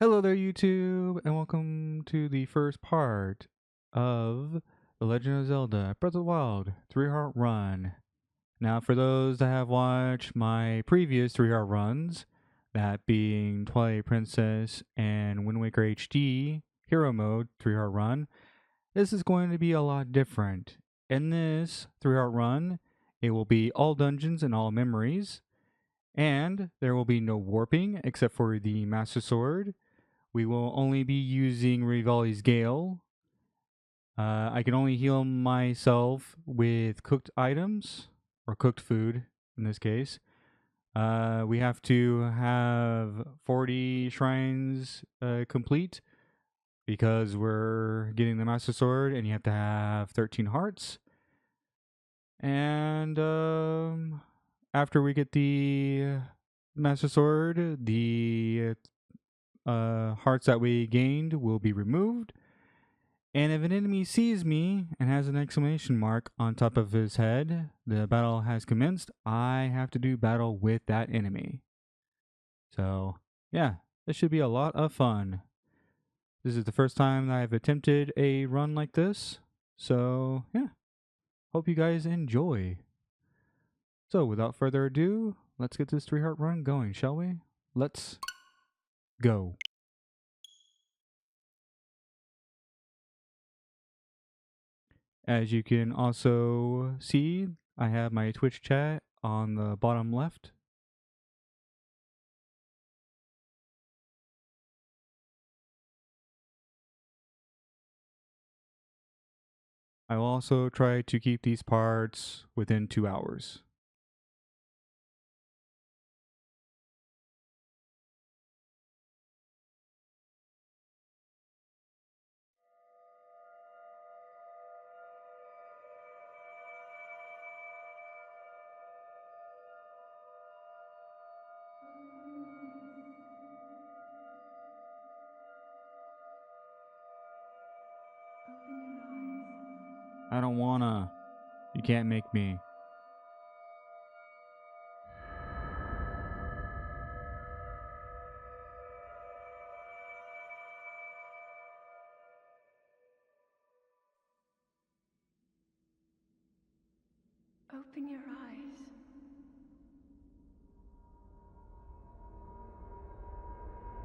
Hello there, YouTube, and welcome to the first part of The Legend of Zelda Breath of the Wild 3-Heart Run. Now, for those that have watched my previous 3-Heart runs, that being Twilight Princess and Wind Waker HD Hero Mode 3-Heart Run, this is going to be a lot different. In this 3-Heart Run, it will be all dungeons and all memories, and there will be no warping except for the Master Sword. We will only be using Rivali's Gale. I can only heal myself with cooked items, or cooked food in this case. We have to have 40 shrines complete because we're getting the Master Sword, and you have to have 13 hearts. And after we get the Master Sword, the hearts that we gained will be removed. And if an enemy sees me and has an exclamation mark on top of his head, the battle has commenced. I have to do battle with that enemy. So, yeah, this should be a lot of fun. This is the first time that I've attempted a run like this. So, yeah, hope you guys enjoy. So, without further ado, let's get this 3-Heart run going, shall we? Let's go. As you can also see, I have my Twitch chat on the bottom left. I will also try to keep these parts within 2 hours. I don't wanna. You can't make me. Open your eyes.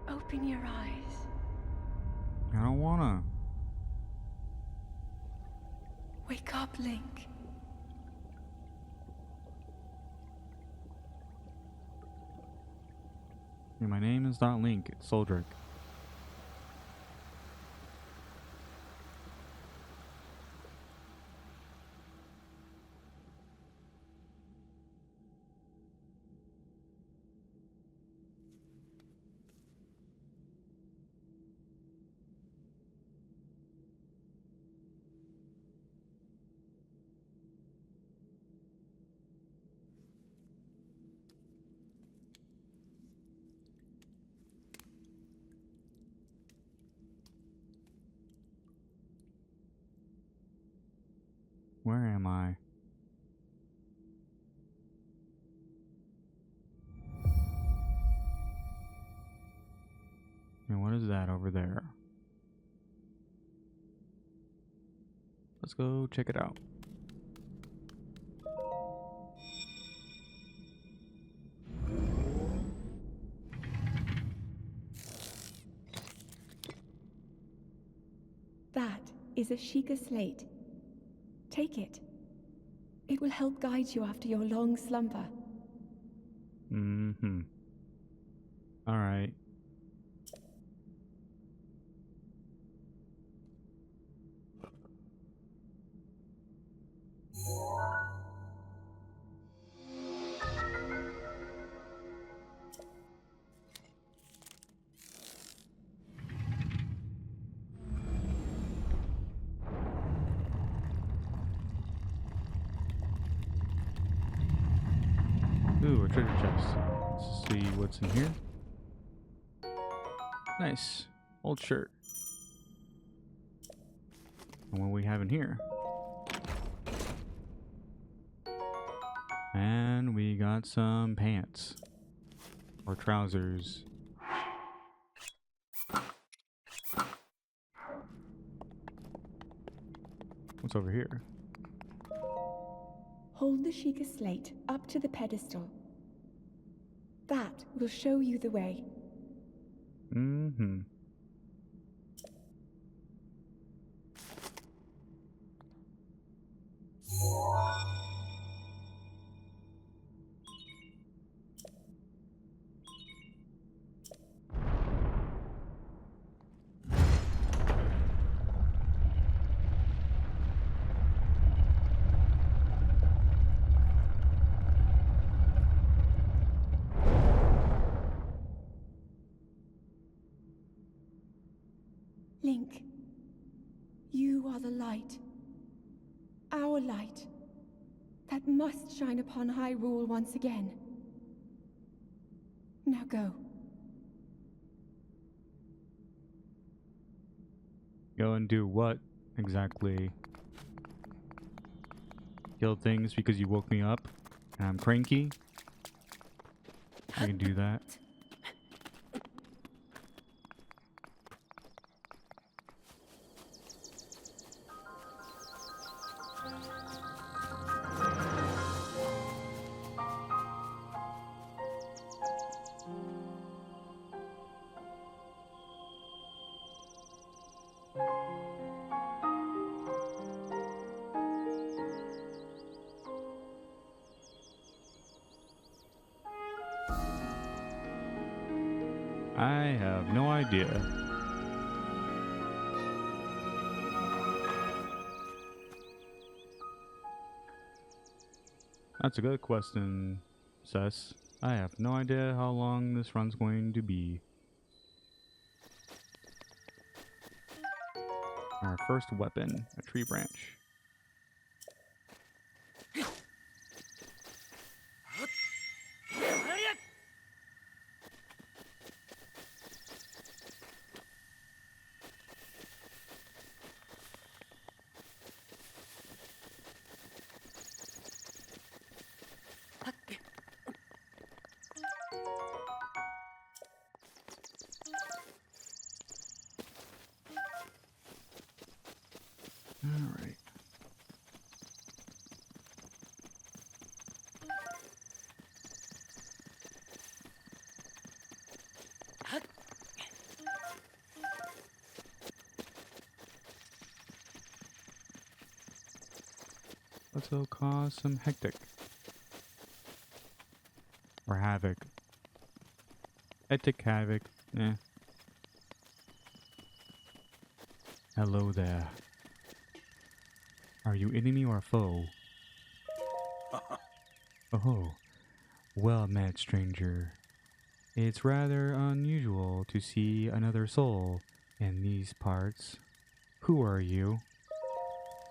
Open your eyes. I don't wanna. Wake up, Link. Yeah, my name is not Link, it's Soldrick. Where am I? And what is that over there? Let's go check it out. That is a Sheikah slate. Take it. It will help guide you after your long slumber. Mm-hmm. Alright. Ooh, a treasure chest. Let's see what's in here. Nice. Old shirt. And what we have in here? And we got some pants. Or trousers. What's over here? Hold the Sheikah slate up to the pedestal. That will show you the way. Mm-hmm. Link, you are the light. Our light. That must shine upon Hyrule once again. Now go. Go and do what exactly? Kill things because you woke me up and I'm cranky? I can do that. I have no idea. That's a good question, Cess. I have no idea how long this run's going to be. Our first weapon, a tree branch. Alright. Let's go cause some hectic. Or havoc. Hectic havoc. Eh. Hello there. Are you enemy or foe? Oh, well met, stranger. It's rather unusual to see another soul in these parts. Who are you?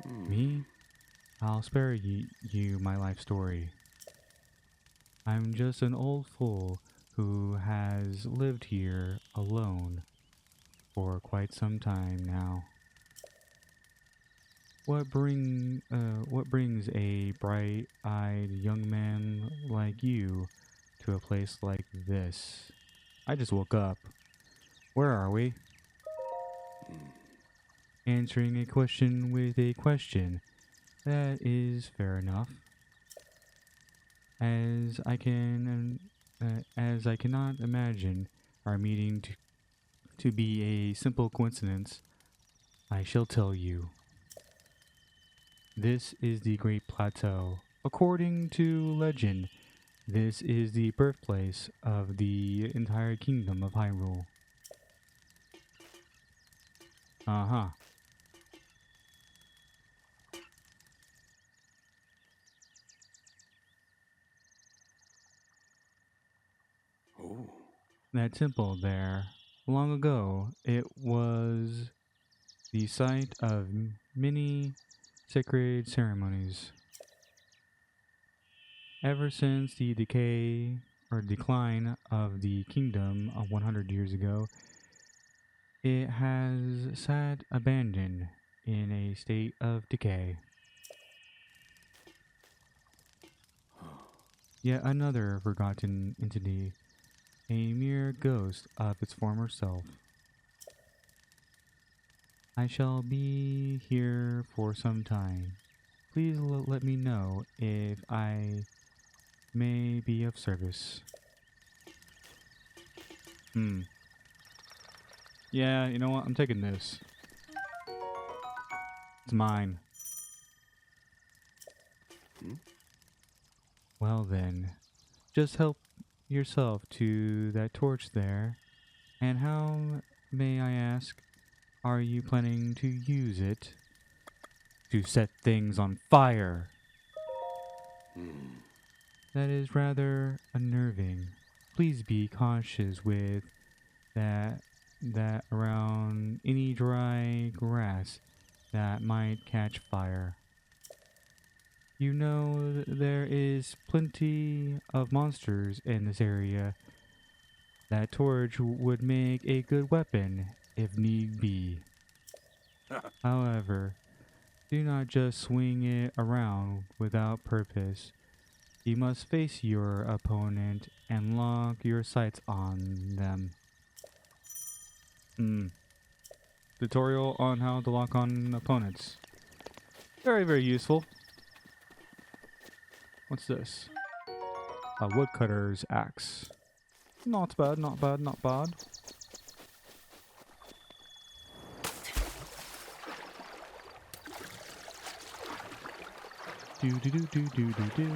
Me? I'll spare you my life story. I'm just an old fool who has lived here alone for quite some time now. What brings a bright-eyed young man like you to a place like this? I just woke up. Where are we? Answering a question with a question. That is fair enough. As I cannot imagine our meeting to be a simple coincidence, I shall tell you. This is the Great Plateau. According to legend, this is the birthplace of the entire kingdom of Hyrule. Uh-huh. Oh. That temple there, long ago, it was the site of many sacred ceremonies. Ever since the decline of the kingdom of 100 years ago, it has sat abandoned in a state of decay. Yet another forgotten entity, a mere ghost of its former self. I shall be here for some time. Please let me know if I may be of service. Yeah, you know what? I'm taking this. It's mine. Hmm? Well then, just help yourself to that torch there. And how, may I ask, are you planning to use it? To set things on fire. Hmm. That is rather unnerving. Please be cautious with that around any dry grass that might catch fire. You know there is plenty of monsters in this area. That torch would make a good weapon if need be. However, do not just swing it around without purpose. You must face your opponent and lock your sights on them. Tutorial on how to lock on opponents. Very, very useful. What's this? A woodcutter's axe. Not bad, not bad, not bad. Do do do do do do do.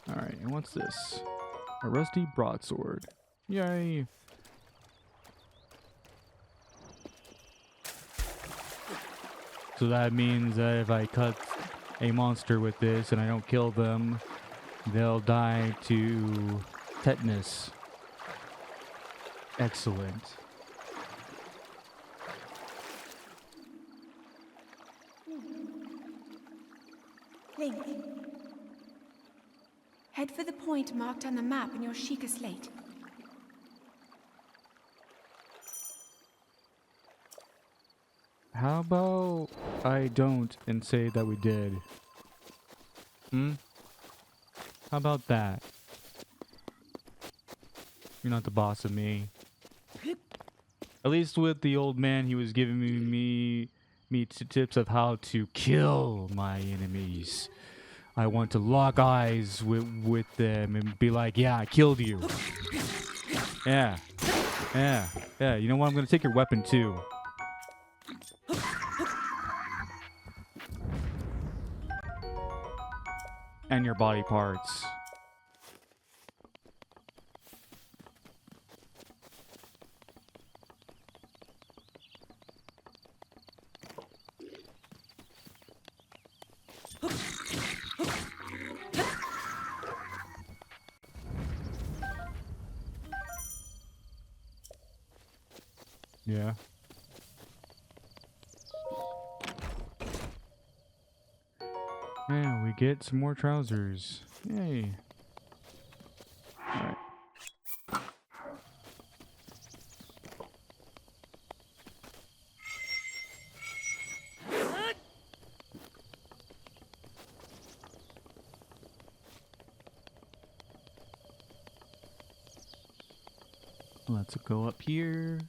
Alright, and what's this? A rusty broadsword. Yay! So that means that if I cut a monster with this and I don't kill them, they'll die to tetanus. Excellent. Link. Head for the point marked on the map in your Sheikah slate. How about I don't and say that we did? How about that? You're not the boss of me. At least with the old man, he was giving me tips of how to kill my enemies. I want to lock eyes with them and be like, yeah, I killed you. Yeah. Yeah. Yeah. You know what? I'm going to take your weapon too. And your body parts. Yeah. And we get some more trousers. Yay. Alright. Let's go up here.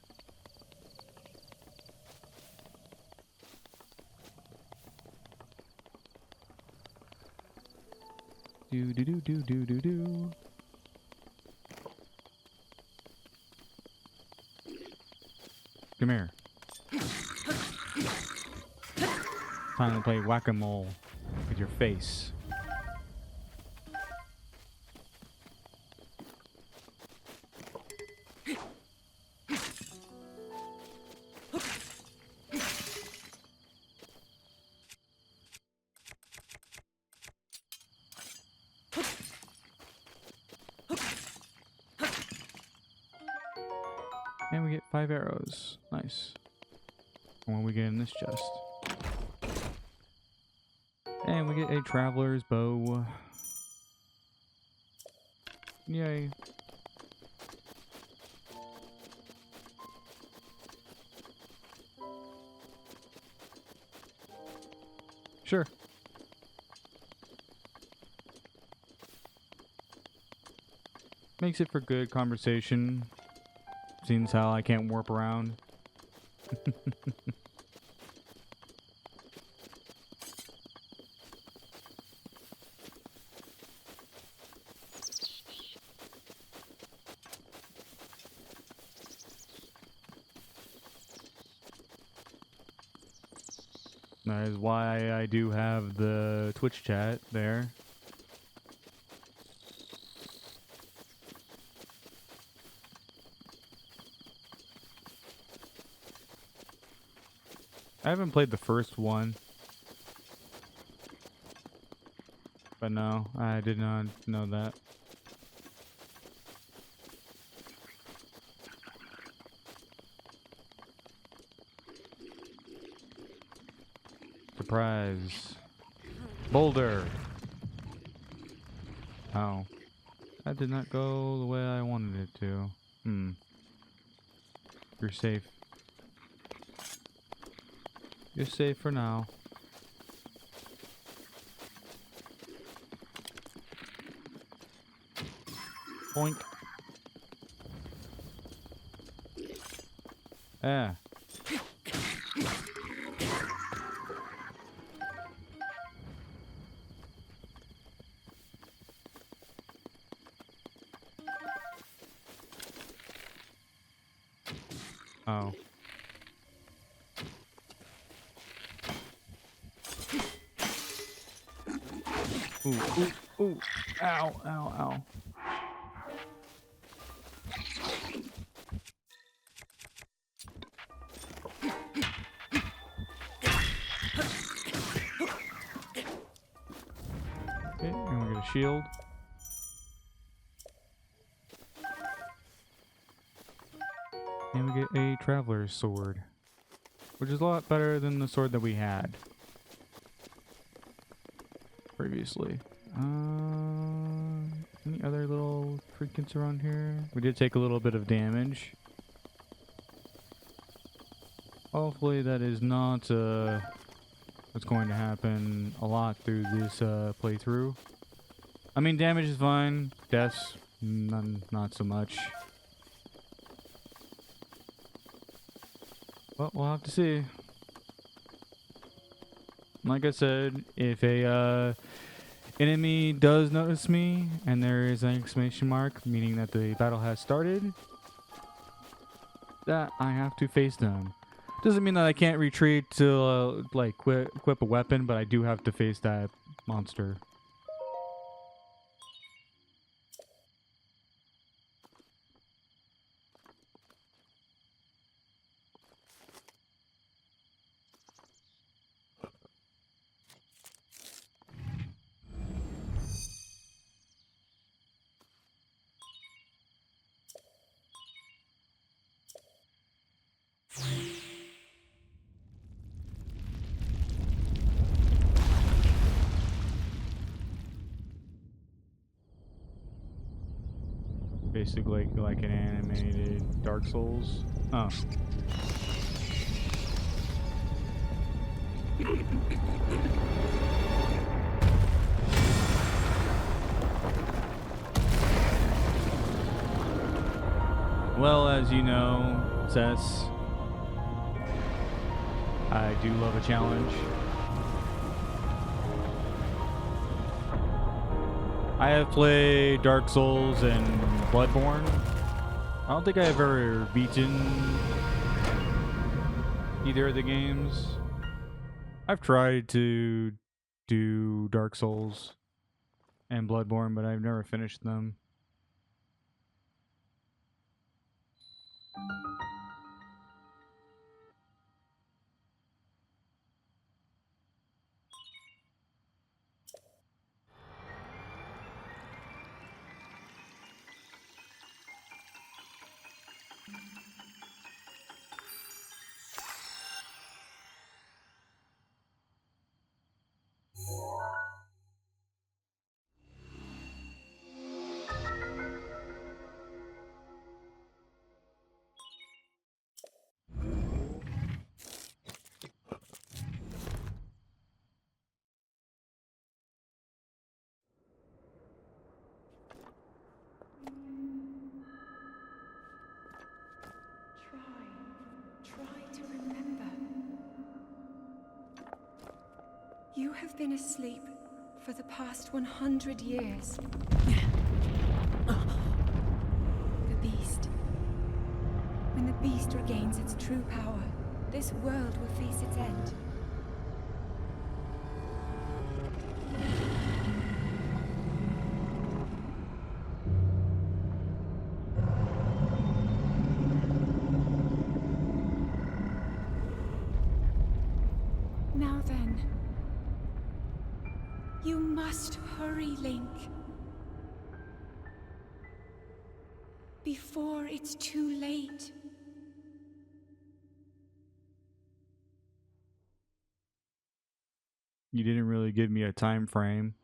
Do do do do do do do. Come here. Time to play whack-a-mole with your face. And we get 5 arrows. Nice. And what we get in this chest? And we get a traveler's bow. Yay. Sure. Makes it for good conversation. Seems how I can't warp around. That is why I do have the Twitch chat there. I haven't played the first one. But no, I did not know that. Surprise. Boulder. Oh. That did not go the way I wanted it to. You're safe. You're safe for now. Boink. Ah. Oh. Ooh, ooh, ooh. Ow, ow, ow. Okay, and we get a shield. And we get a traveler's sword. Which is a lot better than the sword that we had previously. Any other little trinkets around here? We did take a little bit of damage. Hopefully that is not what's going to happen a lot through this playthrough. I mean, damage is fine. Deaths, not so much. Well, we'll have to see. Like I said, if a enemy does notice me and there is an exclamation mark, meaning that the battle has started, that I have to face them. Doesn't mean that I can't retreat to like equip a weapon, but I do have to face that monster. Basically like an animated Dark Souls. Oh. Well, as you know, Cess, I do love a challenge. I have played Dark Souls and Bloodborne. I don't think I have ever beaten either of the games. I've tried to do Dark Souls and Bloodborne, but I've never finished them. You have been asleep for the past 100 years. The beast. When the beast regains its true power, this world will face its end. Now then, you must hurry, Link. Before it's too late. You didn't really give me a time frame.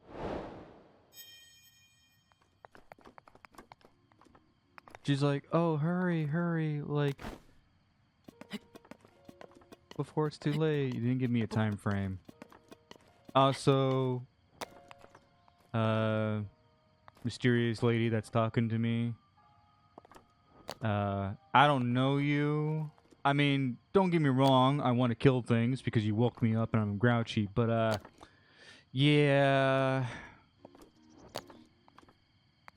She's like, oh, hurry, hurry, like, before it's too late. You didn't give me a time frame. Also, mysterious lady that's talking to me. I don't know you. I mean, don't get me wrong, I want to kill things because you woke me up and I'm grouchy, but, yeah.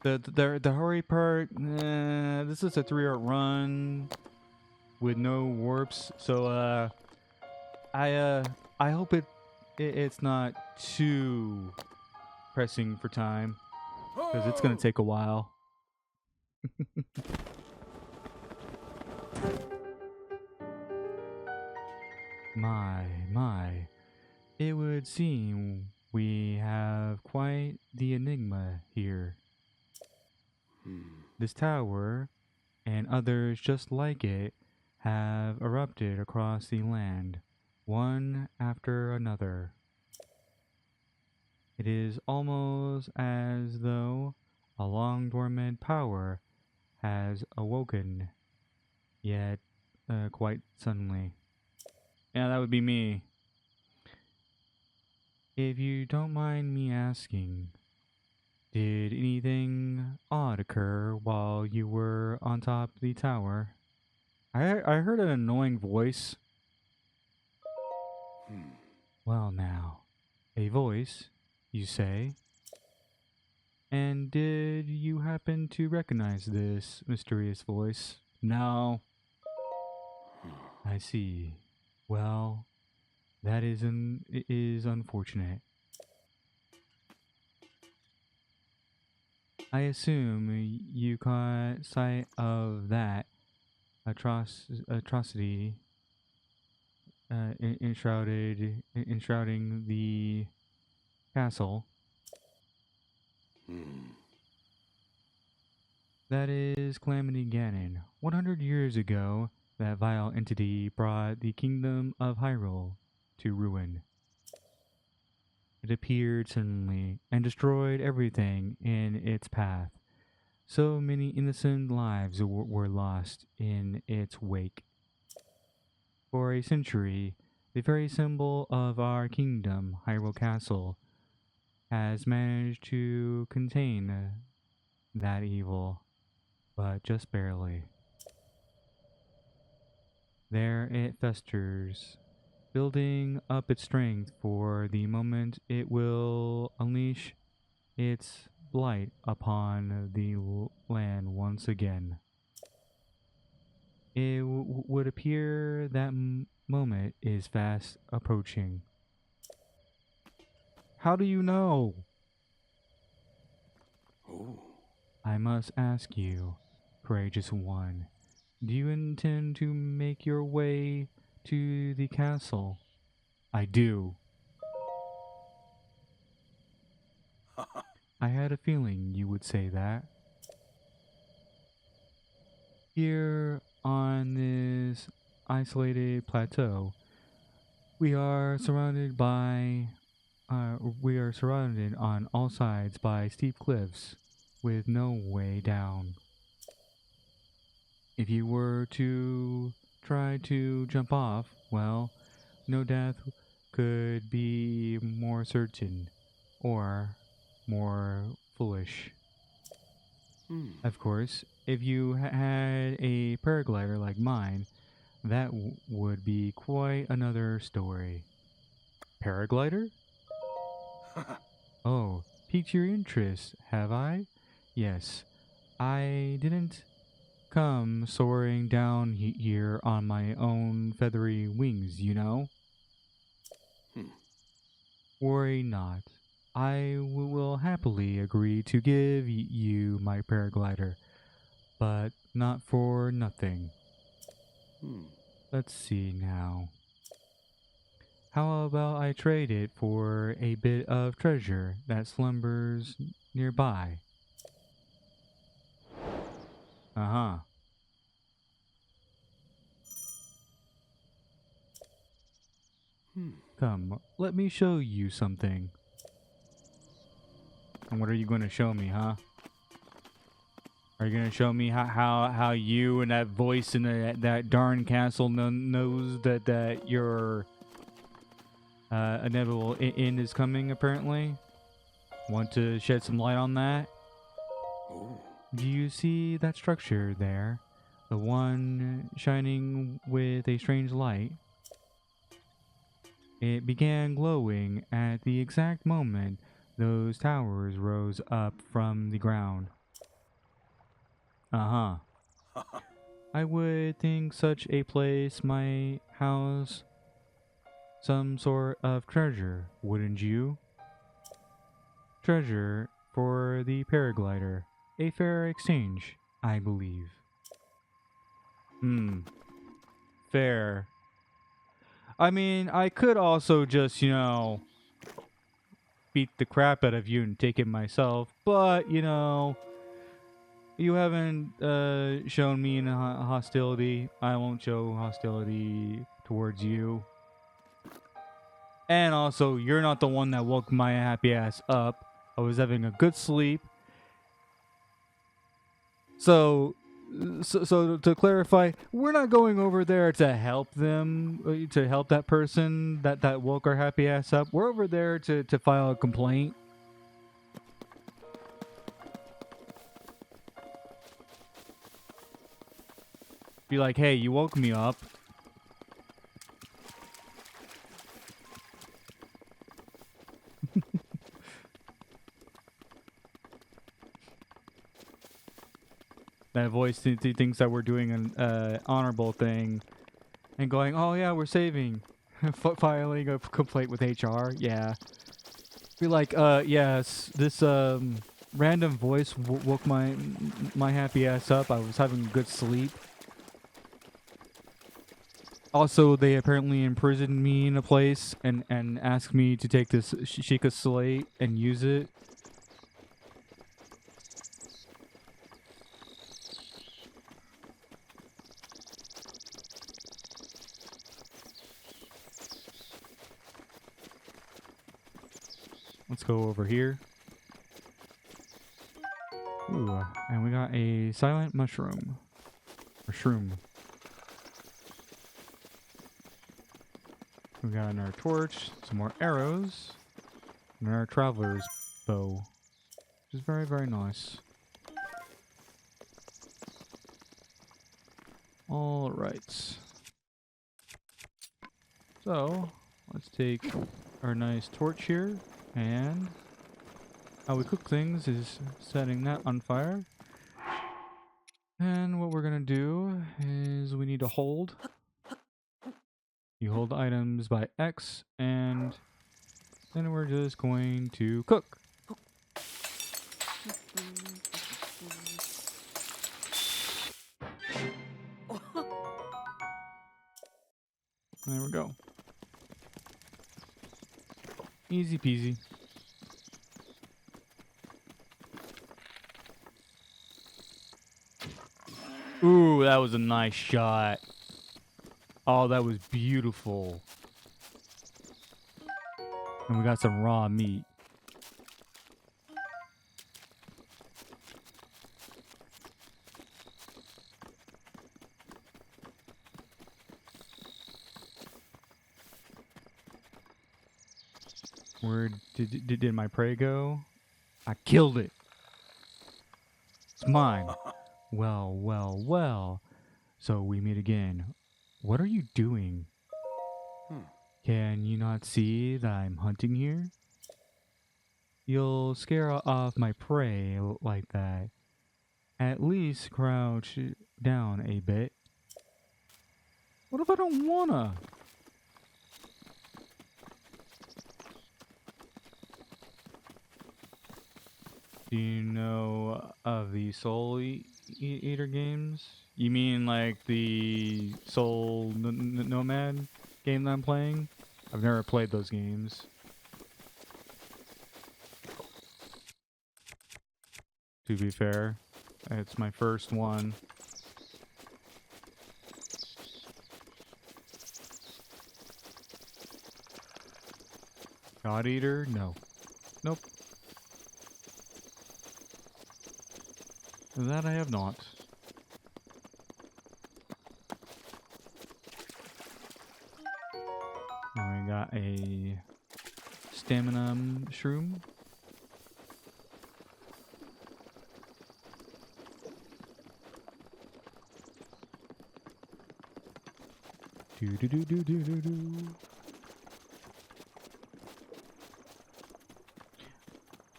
The hurry part, this is a 3-hour run with no warps, so, I hope it's not too pressing for time, because it's gonna take a while. My, it would seem we have quite the enigma here. This tower, and others just like it, have erupted across the land, one after another. It is almost as though a long dormant power has awoken, yet quite suddenly. Yeah, that would be me. If you don't mind me asking, did anything odd occur while you were on top of the tower? I heard an annoying voice. Well now, a voice, you say? And did you happen to recognize this mysterious voice? No. I see. Well, that is unfortunate. I assume you caught sight of that atrocity enshrouding the castle. That is Calamity Ganon. 100 years ago, that vile entity brought the kingdom of Hyrule to ruin. It appeared suddenly and destroyed everything in its path. So many innocent lives were lost in its wake. For a century, the very symbol of our kingdom, Hyrule Castle, has managed to contain that evil, but just barely. There it festers, building up its strength for the moment it will unleash its blight upon the land once again. It would appear that moment is fast approaching. How do you know? Oh. I must ask you, courageous one, do you intend to make your way to the castle? I do. I had a feeling you would say that. Here on this isolated plateau, we are surrounded on all sides by steep cliffs with no way down. If you were to try to jump off, well, no death could be more certain or more foolish. Of course, if you had a paraglider like mine, that would be quite another story. Paraglider? Oh, piqued your interest, have I? Yes. I didn't come soaring down here on my own feathery wings, you know? Hmm. Worry not. I will happily agree to give you my paraglider, but not for nothing. Hmm. Let's see now. How about I trade it for a bit of treasure that slumbers nearby? Uh huh. Hmm. Come, let me show you something. And what are you going to show me, huh? Are you going to show me how you and that voice in that darn castle knows that your inevitable end is coming, apparently? Want to shed some light on that? Oh. Do you see that structure there? The one shining with a strange light? It began glowing at the exact moment those towers rose up from the ground. Uh huh. I would think such a place might house some sort of treasure, wouldn't you? Treasure for the paraglider. A fair exchange, I believe. Hmm, fair. I mean, I could also just, beat the crap out of you and take it myself, but, you haven't shown me any hostility. I won't show hostility towards you. And also, you're not the one that woke my happy ass up. I was having a good sleep. So, so to clarify, we're not going over there to help them, to help that person that woke our happy ass up. We're over there to file a complaint. Be like, hey, you woke me up. That voice thinks that we're doing an honorable thing and going, oh yeah, we're saving. Filing a complaint with HR. Yeah. Be like, yes, this random voice woke my happy ass up. I was having a good sleep. Also, they apparently imprisoned me in a place and asked me to take this Sheikah slate and use it. Let's go over here. Ooh, and we got a silent mushroom. Or shroom. We got another torch, some more arrows, and our traveler's bow. Which is very, very nice. Alright. So, let's take our nice torch here, and how we cook things is setting that on fire. And what we're gonna do is we need to hold. You hold items by X, and then we're just going to cook. There we go. Easy peasy. Ooh, that was a nice shot. Oh, that was beautiful. And we got some raw meat. Where did my prey go? I killed it. It's mine. Well, well, well. So we meet again. What are you doing? Hmm. Can you not see that I'm hunting here? you'll scare off my prey like that. At least crouch down a bit. What if I don't wanna? Do you know of the Soul Eater games? You mean like the Soul Nomad game that I'm playing? I've never played those games. To be fair, it's my first one. God Eater? No. Nope. That I have not. And we got a stamina shroom. Do do do do do do do.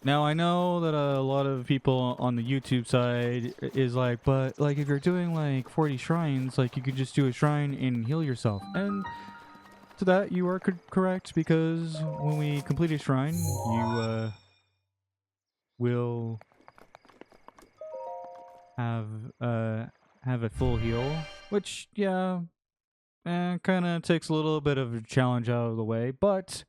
Now I know that a lot of people on the YouTube side is like, but like if you're doing like 40 shrines, like you could just do a shrine and heal yourself. And to that you are correct, because when we complete a shrine, you will have have a full heal, which yeah, kind of takes a little bit of a challenge out of the way. But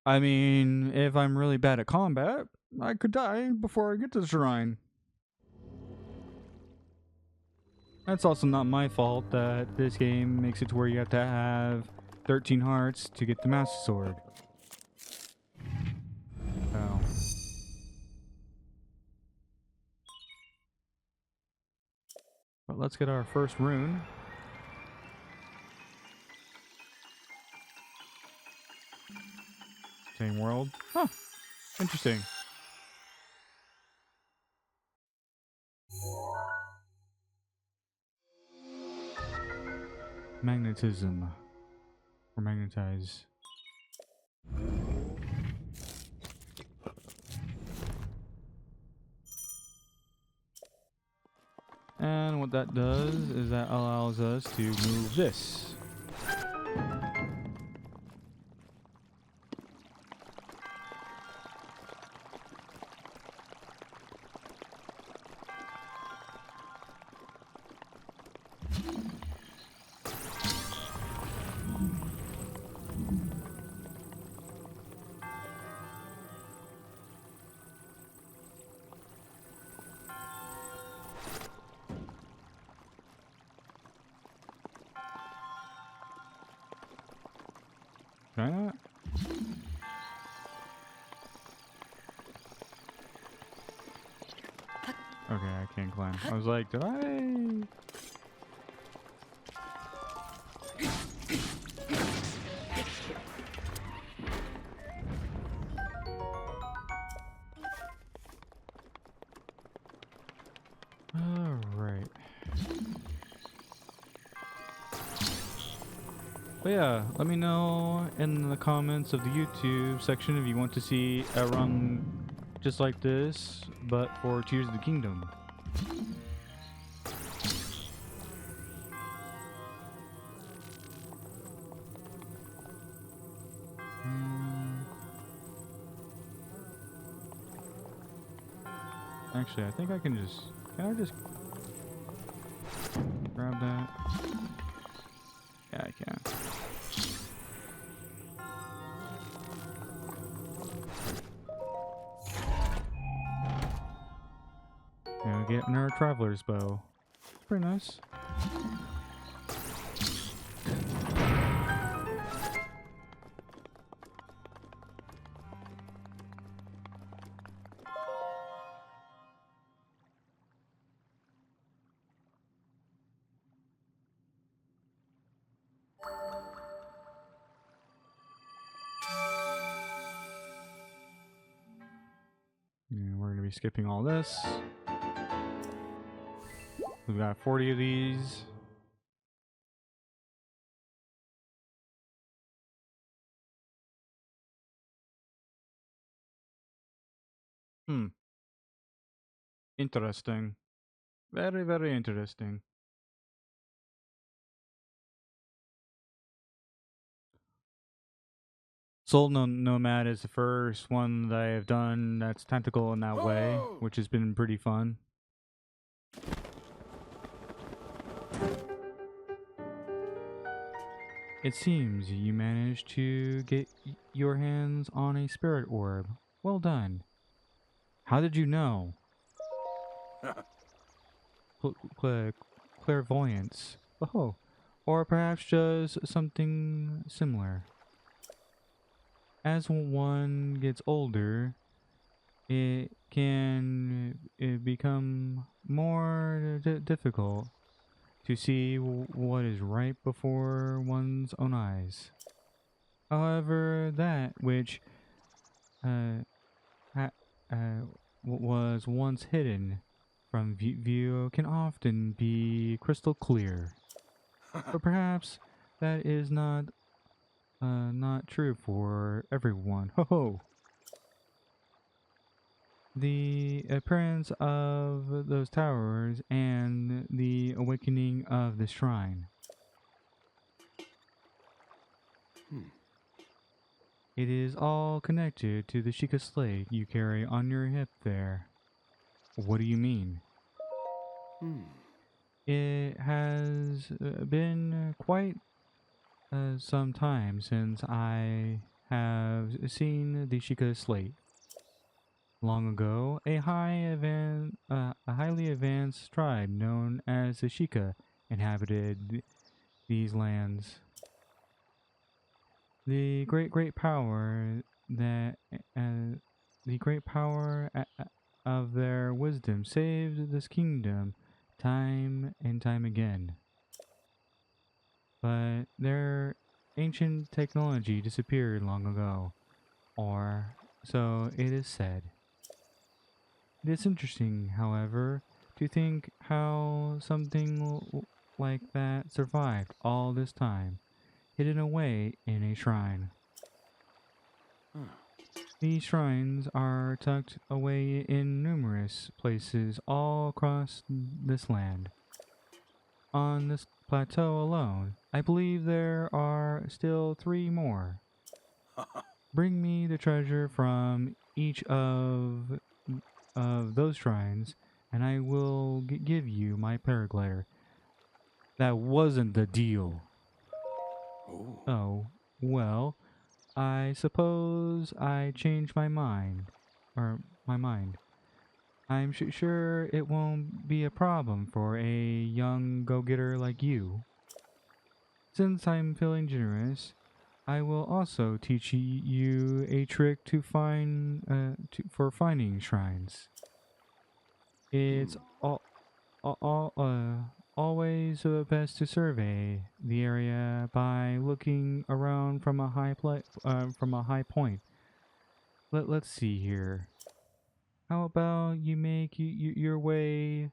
I mean, if I'm really bad at combat, I could die before I get to the shrine. That's also not my fault that this game makes it to where you have to have 13 hearts to get the Master Sword. So. But let's get our first rune. Same world. Huh. Interesting. Magnetism. Or magnetize. And what that does is that allows us to move this. Try that? Okay, I can't climb. I was like, did I? Alright. But yeah, let me know in the comments of the YouTube section if you want to see a run just like this, but for Tears of the Kingdom. Actually, I think I can just... Can I just grab that? Yeah, I can. And we get our Traveler's Bow. It's pretty nice. And we're going to be skipping all this. We've got 40 of these. Hmm. Interesting. Very, very interesting. Nomad is the first one that I have done that's tentacle in that way, Oh! which has been pretty fun. It seems you managed to get your hands on a spirit orb. Well done. How did you know? Cl- cl- Clairvoyance. Oh, or perhaps just something similar. As one gets older, it can become more difficult to see what is right before one's own eyes. However, that which uh, ha- was once hidden from view can often be crystal clear. But perhaps that is not true for everyone. Ho ho! The appearance of those towers and the awakening of the shrine. Hmm. It is all connected to the Sheikah slate you carry on your hip there. What do you mean? Hmm. It has been quite some time since I have seen the Sheikah slate. Long ago, a highly advanced tribe known as the Sheikah inhabited these lands. The great power that the great power of their wisdom saved this kingdom time and time again. But their ancient technology disappeared long ago, or so it is said. It is interesting, however, to think how something like that survived all this time, hidden away in a shrine. Huh. These shrines are tucked away in numerous places all across this land. On this plateau alone, I believe there are still 3 more. Bring me the treasure from each of those shrines, and I will give you my paraglider. That wasn't the deal. Oh. Oh, well, I suppose I changed my mind. Or my mind. I'm sure it won't be a problem for a young go-getter like you. Since I'm feeling generous, I will also teach you a trick to for finding shrines. It's Hmm. always best to survey the area by looking around from a from a high point. Let's see here. How about you make your way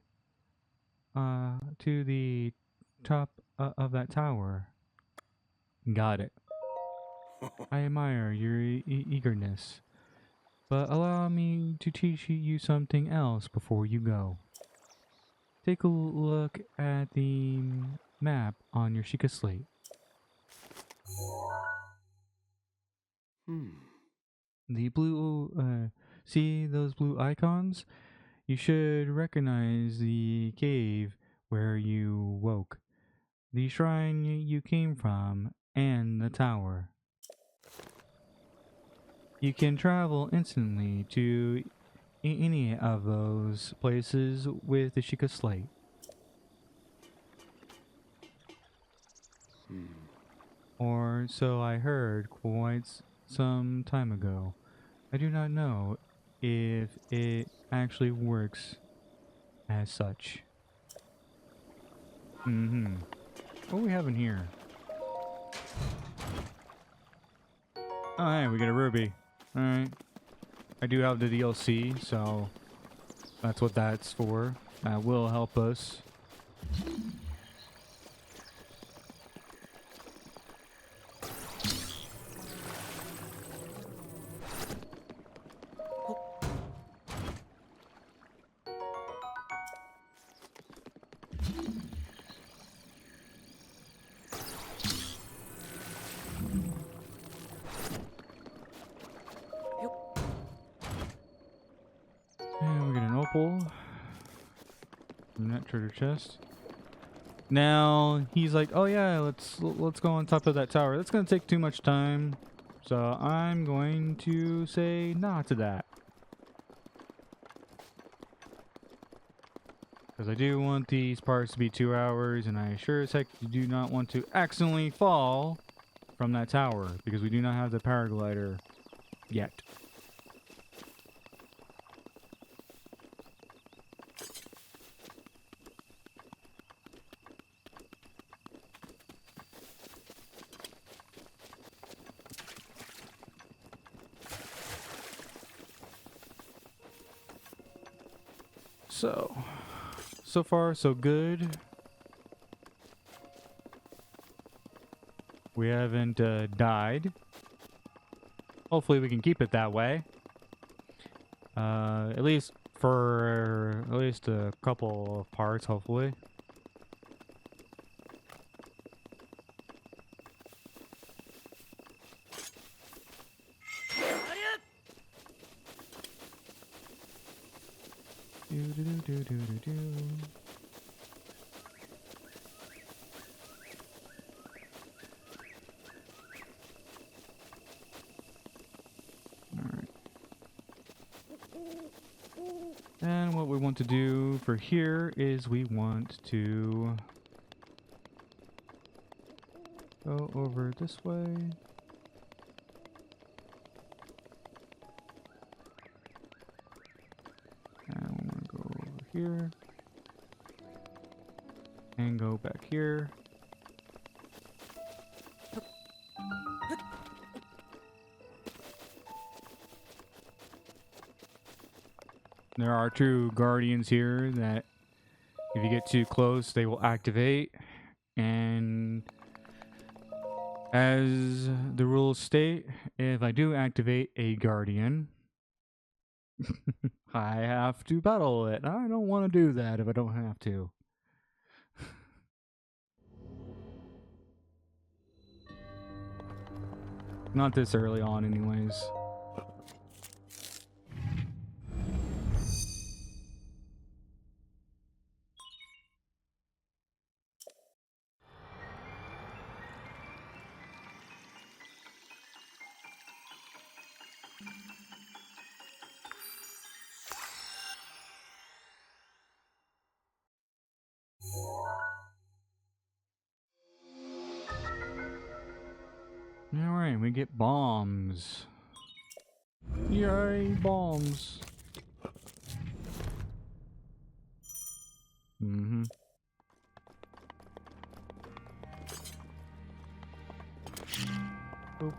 to the top of that tower? Got it. I admire your eagerness, but allow me to teach you something else before you go. Take a look at the map on your Sheikah slate. Hmm. The blue, see those blue icons? You should recognize the cave where you woke, the shrine you came from, and the tower. You can travel instantly to any of those places with the Sheikah slate. Hmm. Or so I heard quite some time ago. I do not know if it actually works as such. Mm-hmm. What do we have in here? Oh, hey, we get a ruby. Alright. I do have the DLC, so that's what that's for. That will help us. apple from that treasure chest. Now he's like, oh yeah, let's go on top of that tower. That's gonna take too much time, so I'm going to say nah to that. Because I do want these parts to be 2 hours, and I sure as heck do not want to accidentally fall from that tower, because we do not have the paraglider yet. So far so good. We haven't died. Hopefully we can keep it that way. At least for at least a couple of parts, hopefully. Alright. And what we want to do for here is we want to go over this way. And we want to go over here. And go back here. There are 2 guardians here that if you get too close, they will activate. And as the rules state, if I do activate a guardian, I have to battle it. I don't want to do that if I don't have to. Not this early on anyways. Alright, we get bombs. Yay, bombs. Mm-hmm. Boop.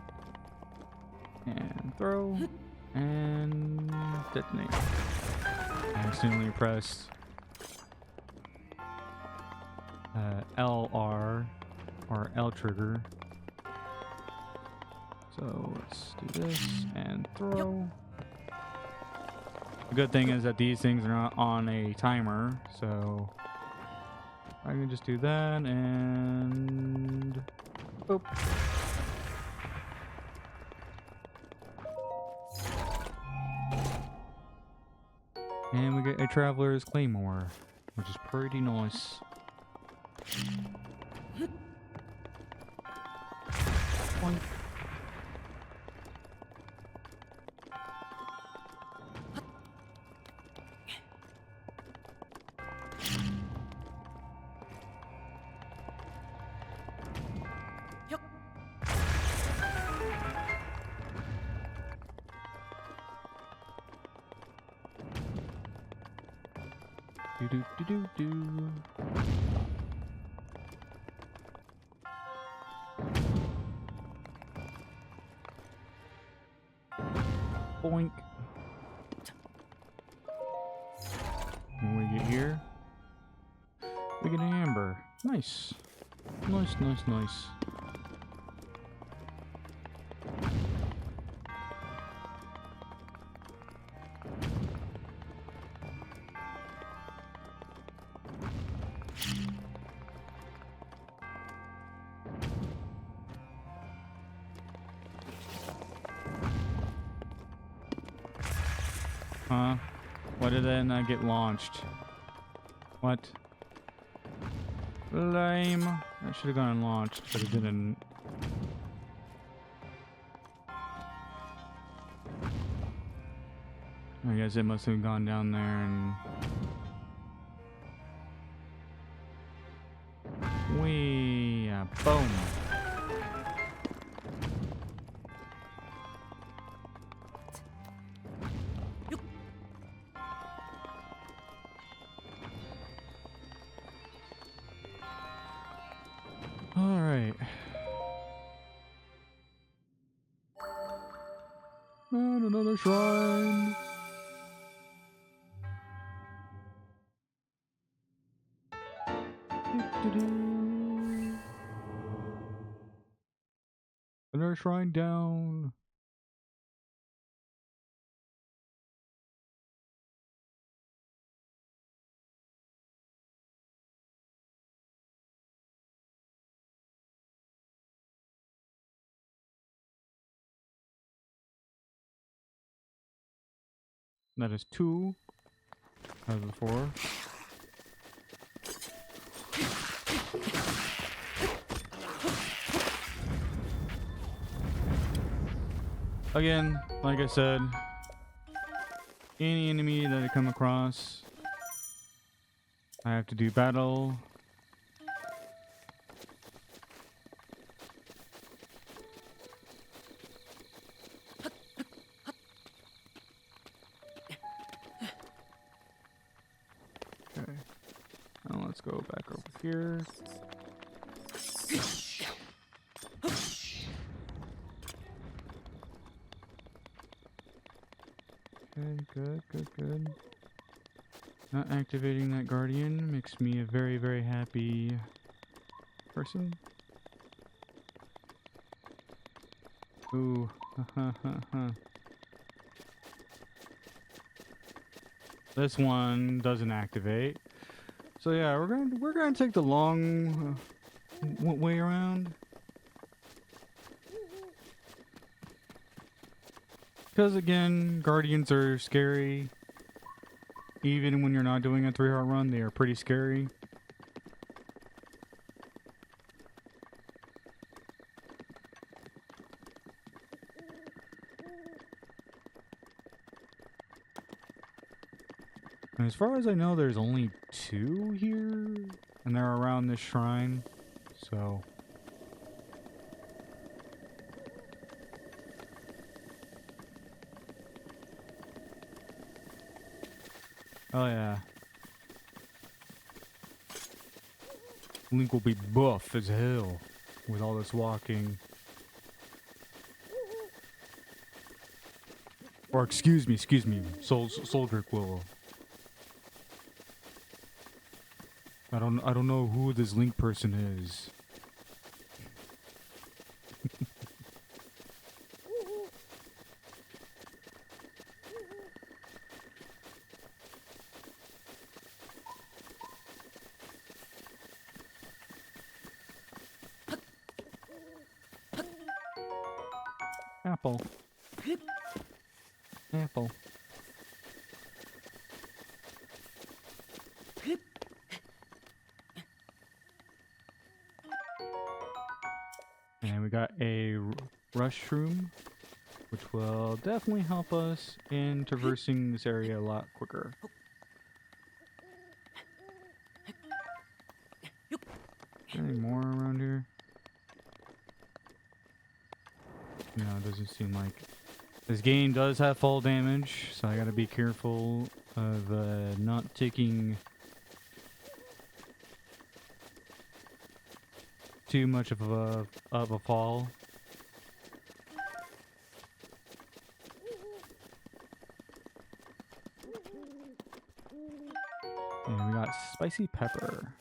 And throw. And detonate. I accidentally pressed LR or L trigger. So let's do this and throw. The good thing is that these things are not on a timer, so I can just do that and boop. And we get a Traveler's Claymore, which is pretty nice. Boink. Do do do do do. Boink. When we get here, we get an amber. Nice. Nice, nice, nice. Huh? Why did that not get launched? What? Lame. I should have gone and launched, but it didn't. I guess it must have gone down there and... Wee! Boom! Alright. And another shrine! Another shrine down! That is 2 out of the 4. Again, like I said, any enemy that I come across, I have to do battle. Okay. Now let's go back over here. Okay, good, good, good. Not activating that guardian makes me a very, very happy person. Ooh, This one doesn't activate. So yeah, we're gonna take the long way around. Because again, guardians are scary. Even when you're not doing a 3-heart run, they are pretty scary. And as far as I know, there's only 2 here, and they're around this shrine, so... Oh yeah. Link will be buff as hell with all this walking. Or excuse me, Soldier will. I don't know who this Link person is. Apple. Apple. And we got a rush room, which will definitely help us in traversing this area a lot quicker. Any more around here? No, it doesn't seem like. This game does have fall damage, so I gotta be careful of not taking too much of a fall. And we got spicy pepper.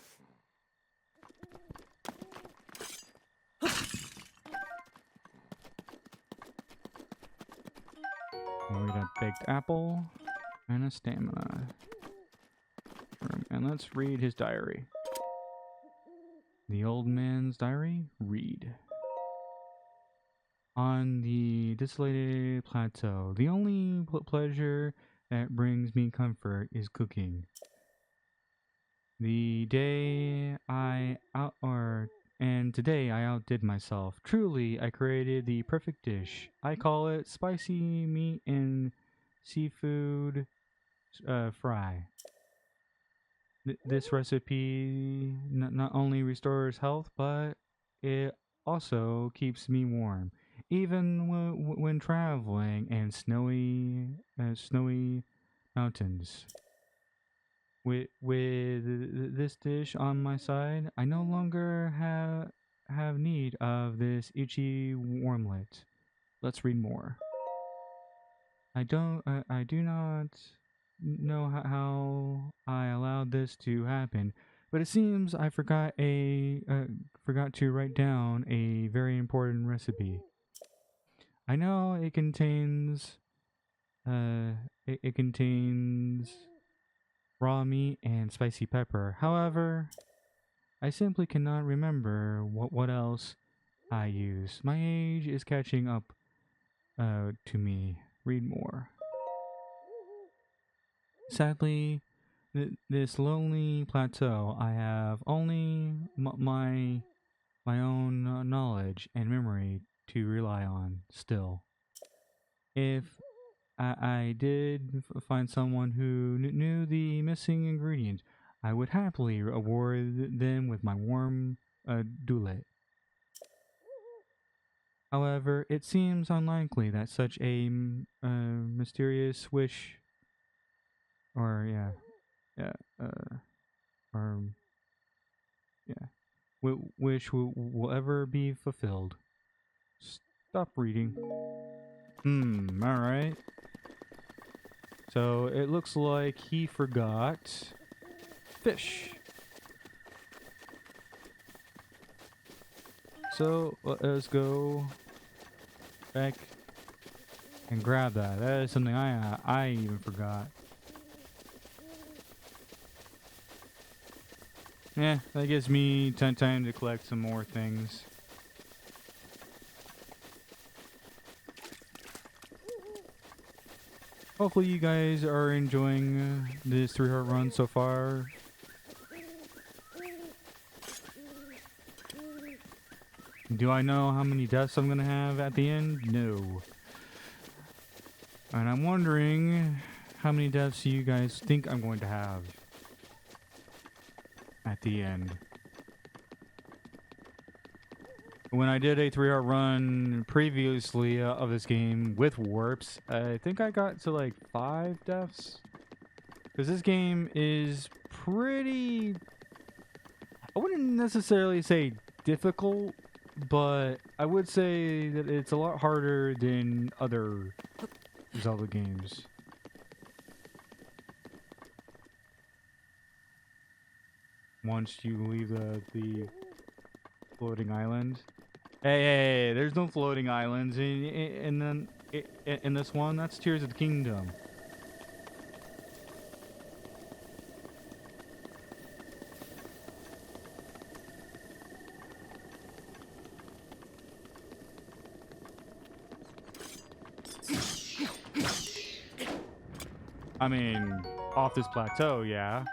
And we got a baked apple and a stamina. And let's read his diary. The old man's diary? Read. On the desolated plateau, the only pleasure that brings me comfort is cooking. The day I out or and today I outdid myself. Truly, I created the perfect dish. I call it spicy meat and seafood fry. This recipe not only restores health, but it also keeps me warm, even when traveling in snowy mountains. With this dish on my side, I no longer have need of this itchy wormlet. Let's read more. I do not know how I allowed this to happen, but it seems I forgot to write down a very important recipe. I know uh it contains raw meat and spicy pepper. However, I simply cannot remember what else I use. My age is catching up to me. Read more. Sadly, this lonely plateau, I have only my own knowledge and memory to rely on still. If I did find someone who knew the missing ingredient, I would happily award them with my warm dulet. However, it seems unlikely that such a mysterious wish, or yeah, or yeah, wish will ever be fulfilled. Stop reading. Alright. So it looks like he forgot fish. So let's go back and grab that. That is something I even forgot. Yeah, that gives me time to collect some more things. Hopefully you guys are enjoying this 3-heart run so far. Do I know how many deaths I'm gonna have at the end? No. And I'm wondering how many deaths you guys think I'm going to have at the end. When I did a 3-heart run previously of this game with warps, I think I got to like 5 deaths. Because this game is pretty... I wouldn't necessarily say difficult, but I would say that it's a lot harder than other Zelda games. Once you leave the floating island. Hey, there's no floating islands in this one. That's Tears of the Kingdom. I mean, off this plateau, yeah.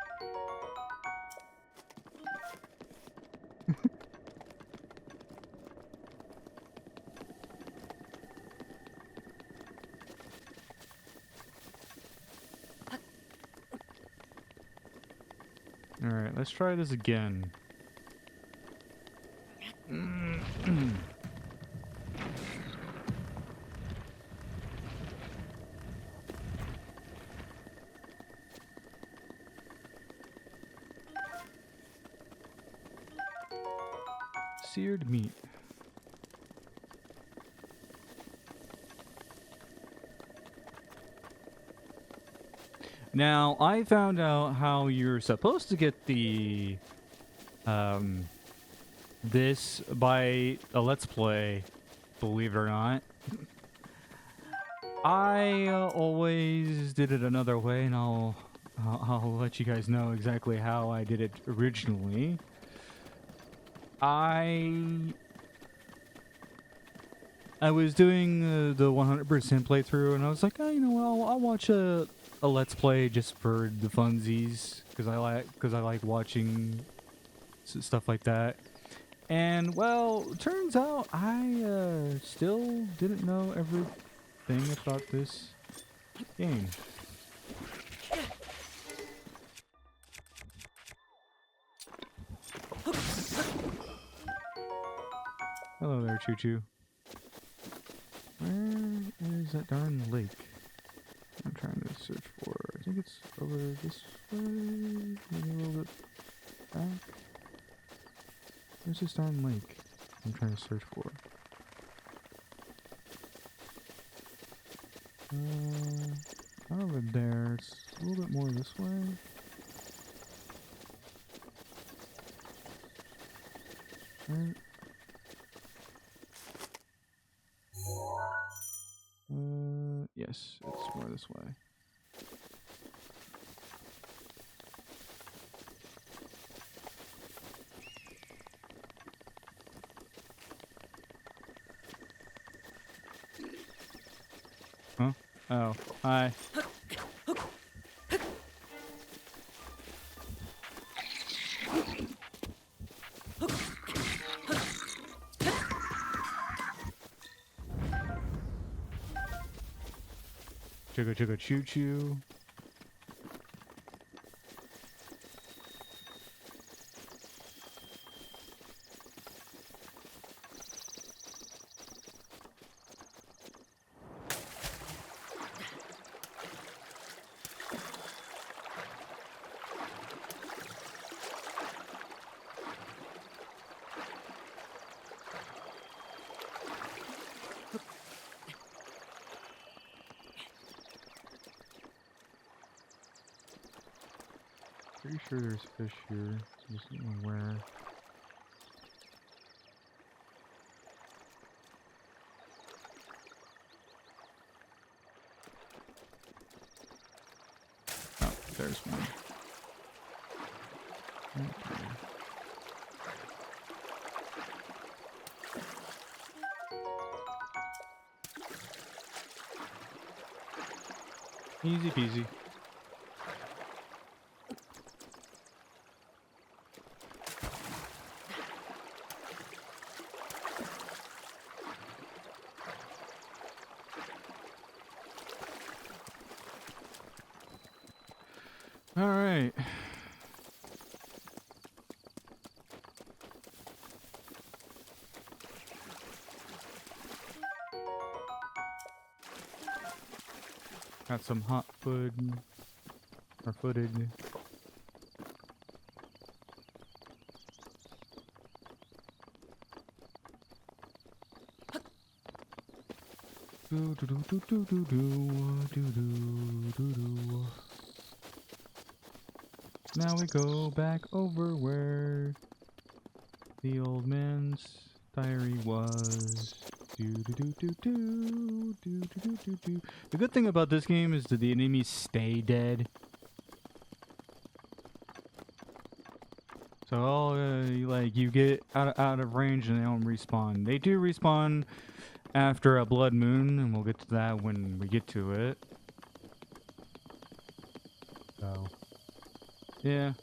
Alright, let's try this again. Seared meat. Now, I found out how you're supposed to get the this by a Let's Play, believe it or not. I always did it another way, and I'll let you guys know exactly how I did it originally. I was doing the 100% playthrough, and I was like, oh, you know what? I'll watch a a let's play just for the funsies, because I like watching stuff like that. And well, turns out I still didn't know everything about this game. Hello there, Choo Choo. Where is that darn lake? I'm trying to search for. I think it's over this way, maybe a little bit back. Where's this darn lake? I'm trying to search for. Not over there. It's a little bit more this way. Right. Yes, it's more this way. Huh? Oh, hi. Chugga chugga choo choo. Pretty sure there's fish here. Just don't know where. Oh, there's one. Okay. Easy peasy. All right. Got some hot food or footage. Do do do do do do do do do do. Now we go back over where the old man's diary was. Do do do do do do do do do do. The good thing about this game is that the enemies stay dead. So all like you get out of range and they don't respawn. They do respawn after a blood moon, and we'll get to that when we get to it. So yeah.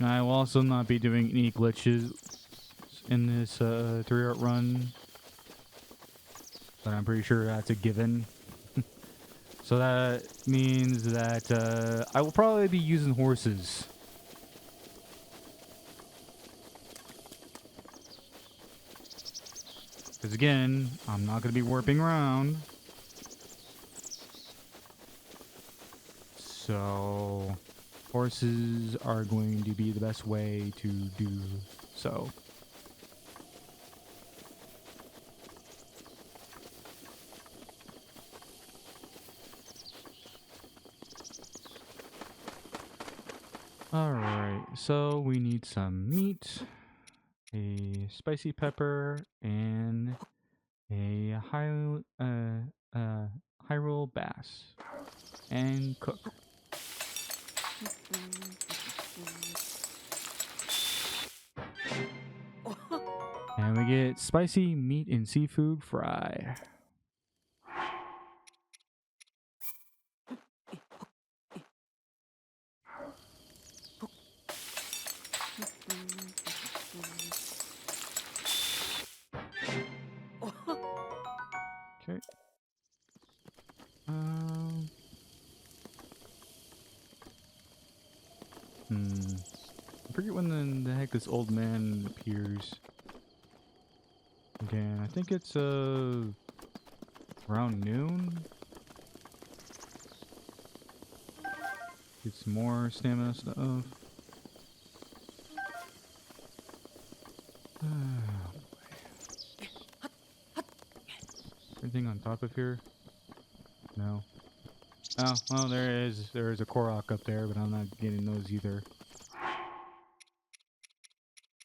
I will also not be doing any glitches in this 3-art run, but I'm pretty sure that's a given. So that means that I will probably be using horses. Because again, I'm not going to be warping around. So horses are going to be the best way to do so. Alright, so we need some meat, a spicy pepper, and a Hyrule bass. And cook. And we get spicy meat and seafood fry. Okay. I forget when the heck this old man appears. Again, I think it's around noon. Get some more stamina stuff. Anything on top of here? No. Oh, well, there is a Korok up there, but I'm not getting those either.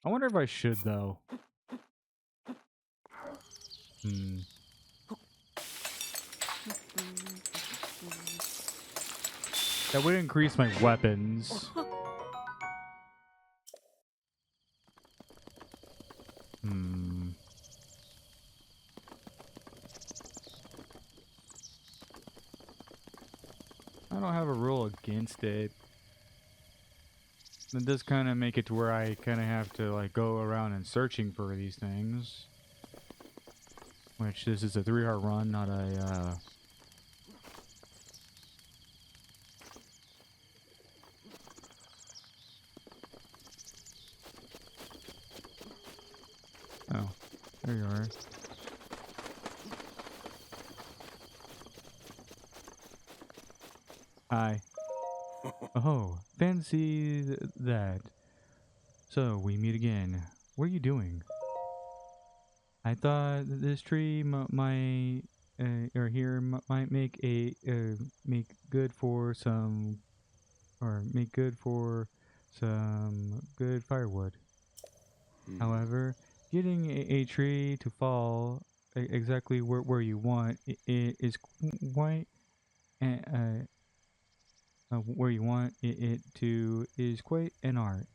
I wonder if I should, though. That would increase my weapons. I don't have a rule against it. It does kind of make it to where I kind of have to like go around and searching for these things. Which this is a 3-heart run, not a Oh, there you are. Hi. Oh, fancy that. So, we meet again. What are you doing? I thought this tree might, or here might make make good for some, or make good for some good firewood. However, getting a tree to fall exactly where you want is quite, where you want it to is quite an art.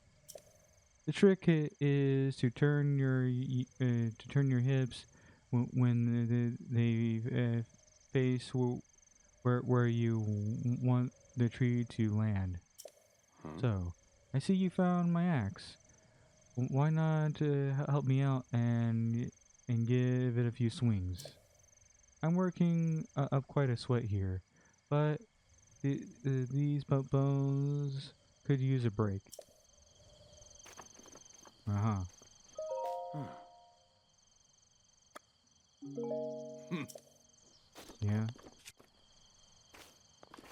The trick is to turn your hips when they face where you want the tree to land. So, I see you found my axe. Why not help me out and give it a few swings? I'm working up quite a sweat here, but these bones could use a break. Uh-huh. Yeah.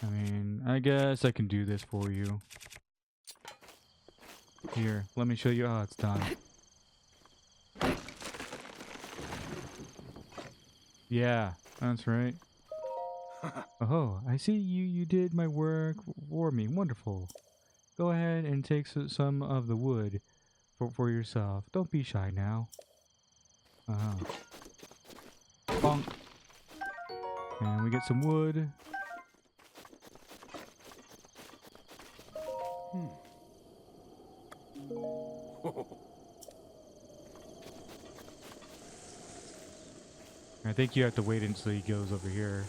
I mean, I guess I can do this for you. Here, let me show you how it's done. Yeah, that's right. Oh, I see you did my work for me. Wonderful. Go ahead and take some of the wood for yourself. Don't be shy now. Uh-huh. Bonk. And we get some wood. I think you have to wait until he goes over here.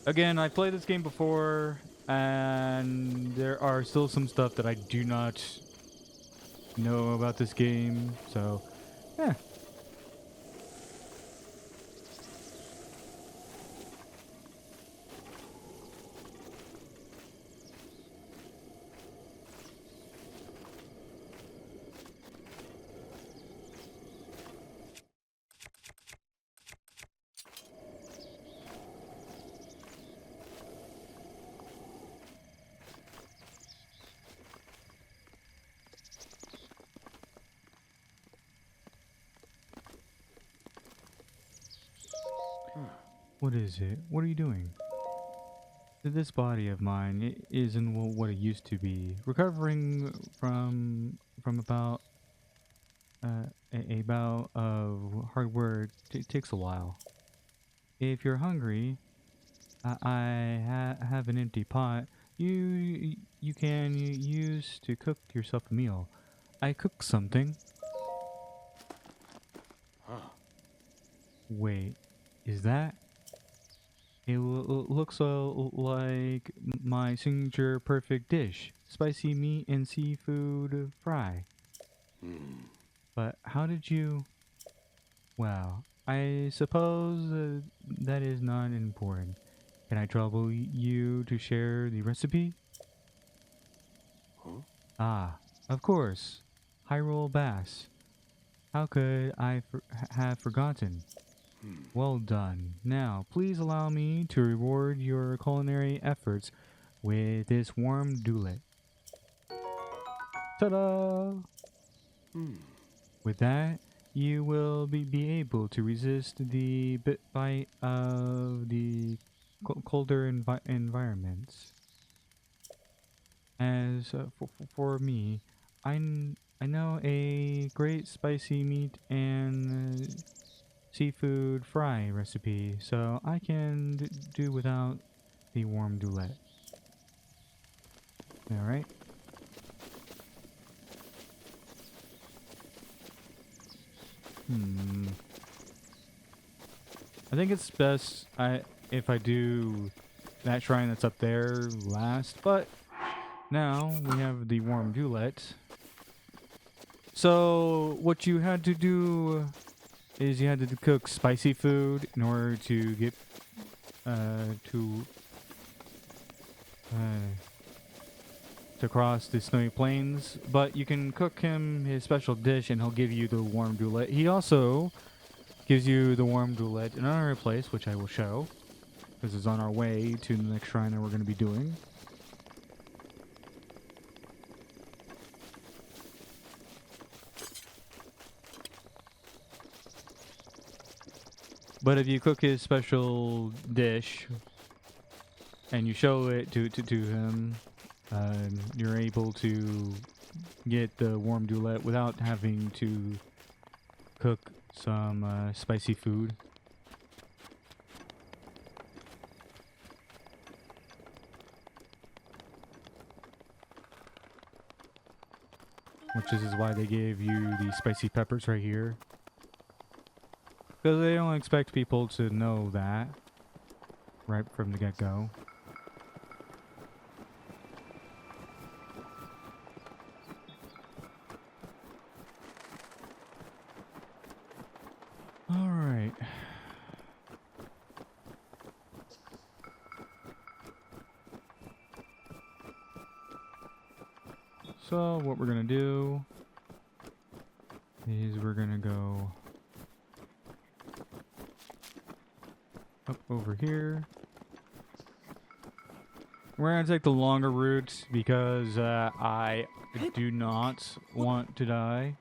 Again, I played this game before, and there are still some stuff that I do not know about this game, so, yeah. What is it? What are you doing? This body of mine isn't what it used to be. Recovering from about a bout of hard work takes a while. If you're hungry, I have an empty pot. You can use to cook yourself a meal. I cooked something. Huh. Wait, is that? It looks like my signature perfect dish. Spicy meat and seafood fry. Hmm. But how did you... Well, I suppose that is not important. Can I trouble you to share the recipe? Huh? Ah, of course. Hyrule Bass. How could I have forgotten? Hmm. Well done. Now, please allow me to reward your culinary efforts with this warm dulet. Ta-da! Hmm. With that, you will be able to resist the bite of the colder environments. As for me, I know a great spicy meat and seafood fry recipe, so I can do without the warm dulet. Alright? I think it's best if I do that shrine that's up there last, but now we have the warm dulet. So what you had to do is you had to cook spicy food in order to get to uh, to cross the snowy plains, but you can cook him his special dish and he'll give you the warm dulet. He also gives you the warm dulet in another place, which I will show, because it's on our way to the next shrine that we're going to be doing. But if you cook his special dish and you show it to him, you're able to get the warm dulet without having to cook some spicy food. Which is why they gave you the spicy peppers right here. Because they don't expect people to know that right from the get-go. Alright. So what we're gonna do is we're gonna go up over here. We're gonna take the longer route because I do not want to die.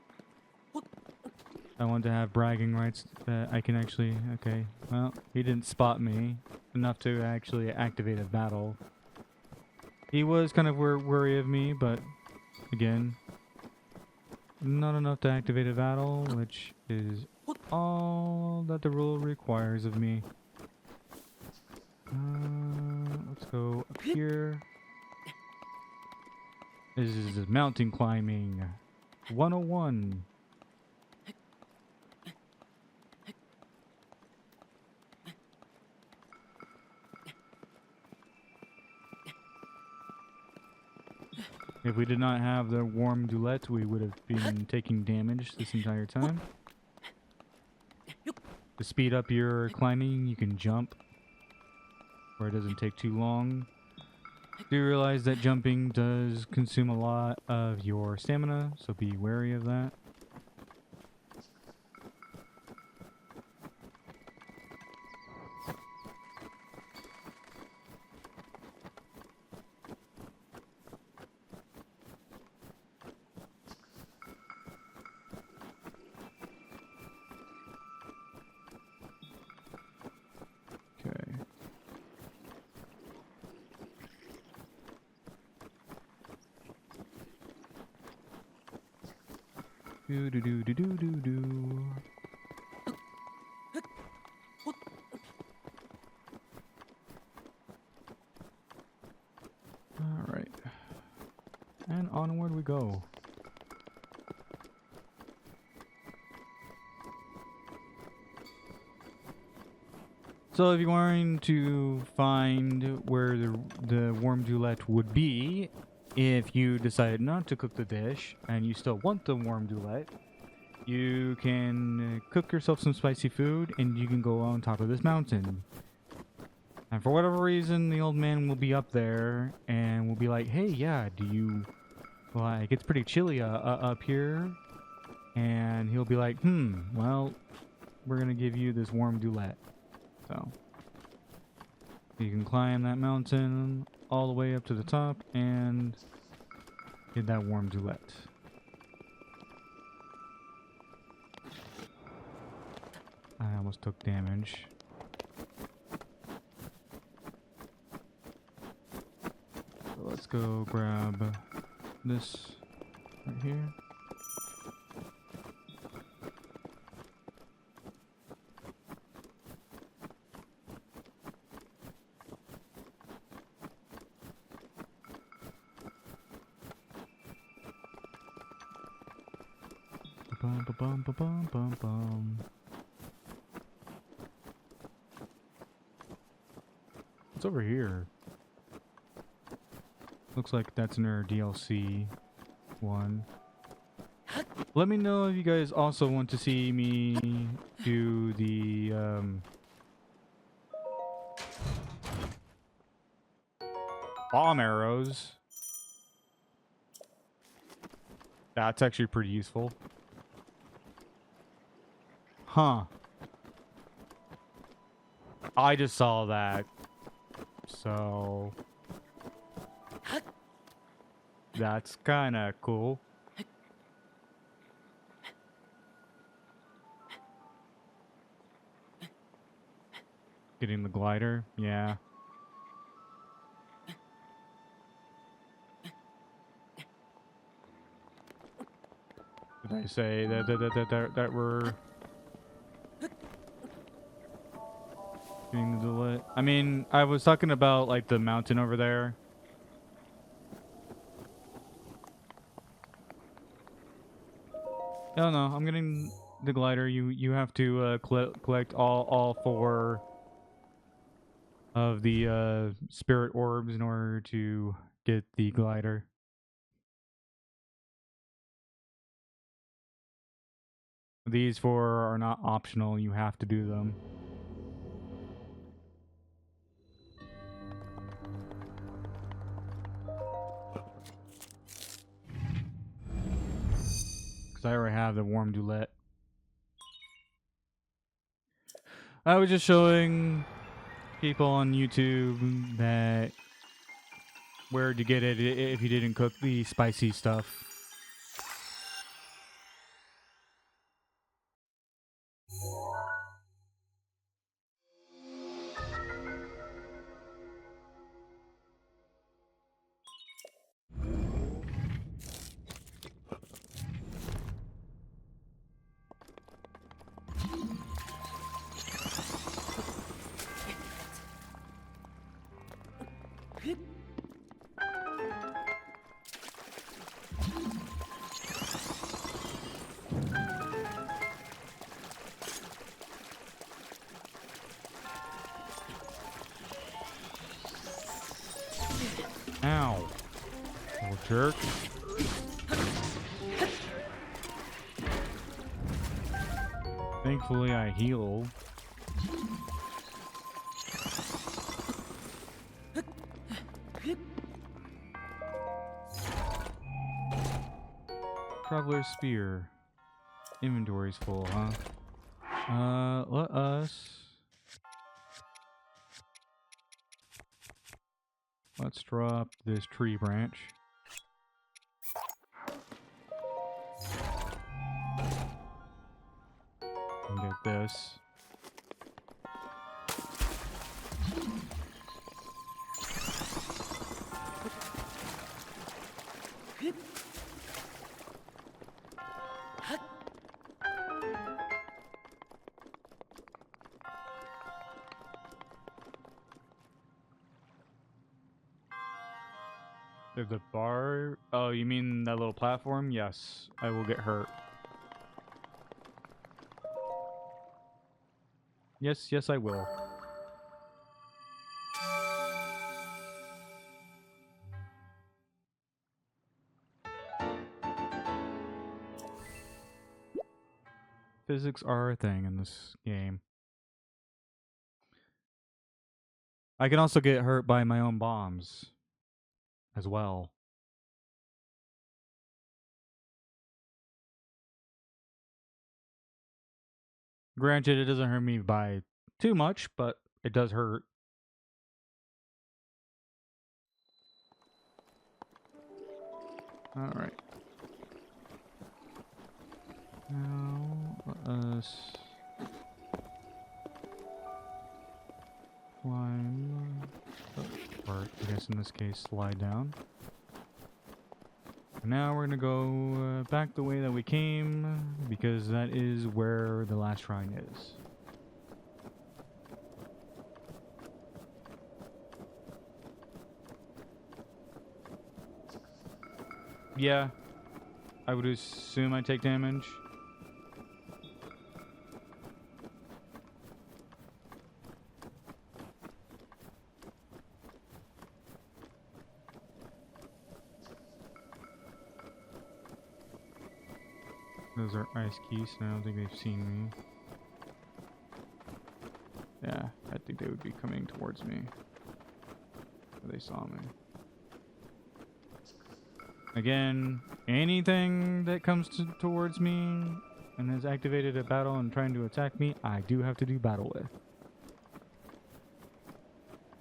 I want to have bragging rights that I can actually... Okay, well, he didn't spot me enough to actually activate a battle. He was kind of worried of me, but again, not enough to activate a battle, which is all that the rule requires of me. Let's go up here. This is mountain climbing 101. If we did not have the warm dulet, we would have been taking damage this entire time. To speed up your climbing, you can jump, where it doesn't take too long. Do you realize that jumping does consume a lot of your stamina, so be wary of that. Okay. Do do do do do do do. All right, and onward we go. So if you're wanting to find where the warm Dulette would be, if you decided not to cook the dish and you still want the warm Dulette, you can cook yourself some spicy food and you can go on top of this mountain. And for whatever reason, the old man will be up there and will be like, hey, yeah, do you, like, it's pretty chilly up here. And he'll be like, well, we're going to give you this warm Dulette. So you can climb that mountain all the way up to the top and get that warm Dulette. I almost took damage. So let's go grab this right here. Bum, ba-bum, ba-bum, bum, bum. What's over here? Looks like that's another DLC one. Let me know if you guys also want to see me do the bomb arrows. That's actually pretty useful. Huh. I just saw that. So that's kind of cool. Getting the glider, yeah. Did I say that we're getting the delay? I mean, I was talking about like the mountain over there. Oh no, I'm getting the glider. You have to collect all four of the spirit orbs in order to get the glider. These four are not optional. You have to do them. Because I already have the warm Dulette. I was just showing people on YouTube that where to get it if you didn't cook the spicy stuff. Ow. Little jerk. Thankfully, I healed. Traveler's Spear. Inventory's full, huh? Let us... Let's drop this tree branch. And get this. If the bar... Oh, you mean that little platform? Yes, I will get hurt. Yes, yes, I will. Physics are a thing in this game. I can also get hurt by my own bombs as well. Granted, it doesn't hurt me by too much, but it does hurt. Alright. Now, let us climb. Or, I guess in this case, slide down. Now we're gonna go back the way that we came, because that is where the last shrine is. Yeah, I would assume I take damage. Those are ice keys, and I don't think they've seen me. Yeah, I think they would be coming towards me if they saw me. Again, anything that comes towards me and has activated a battle and trying to attack me, I do have to do battle with.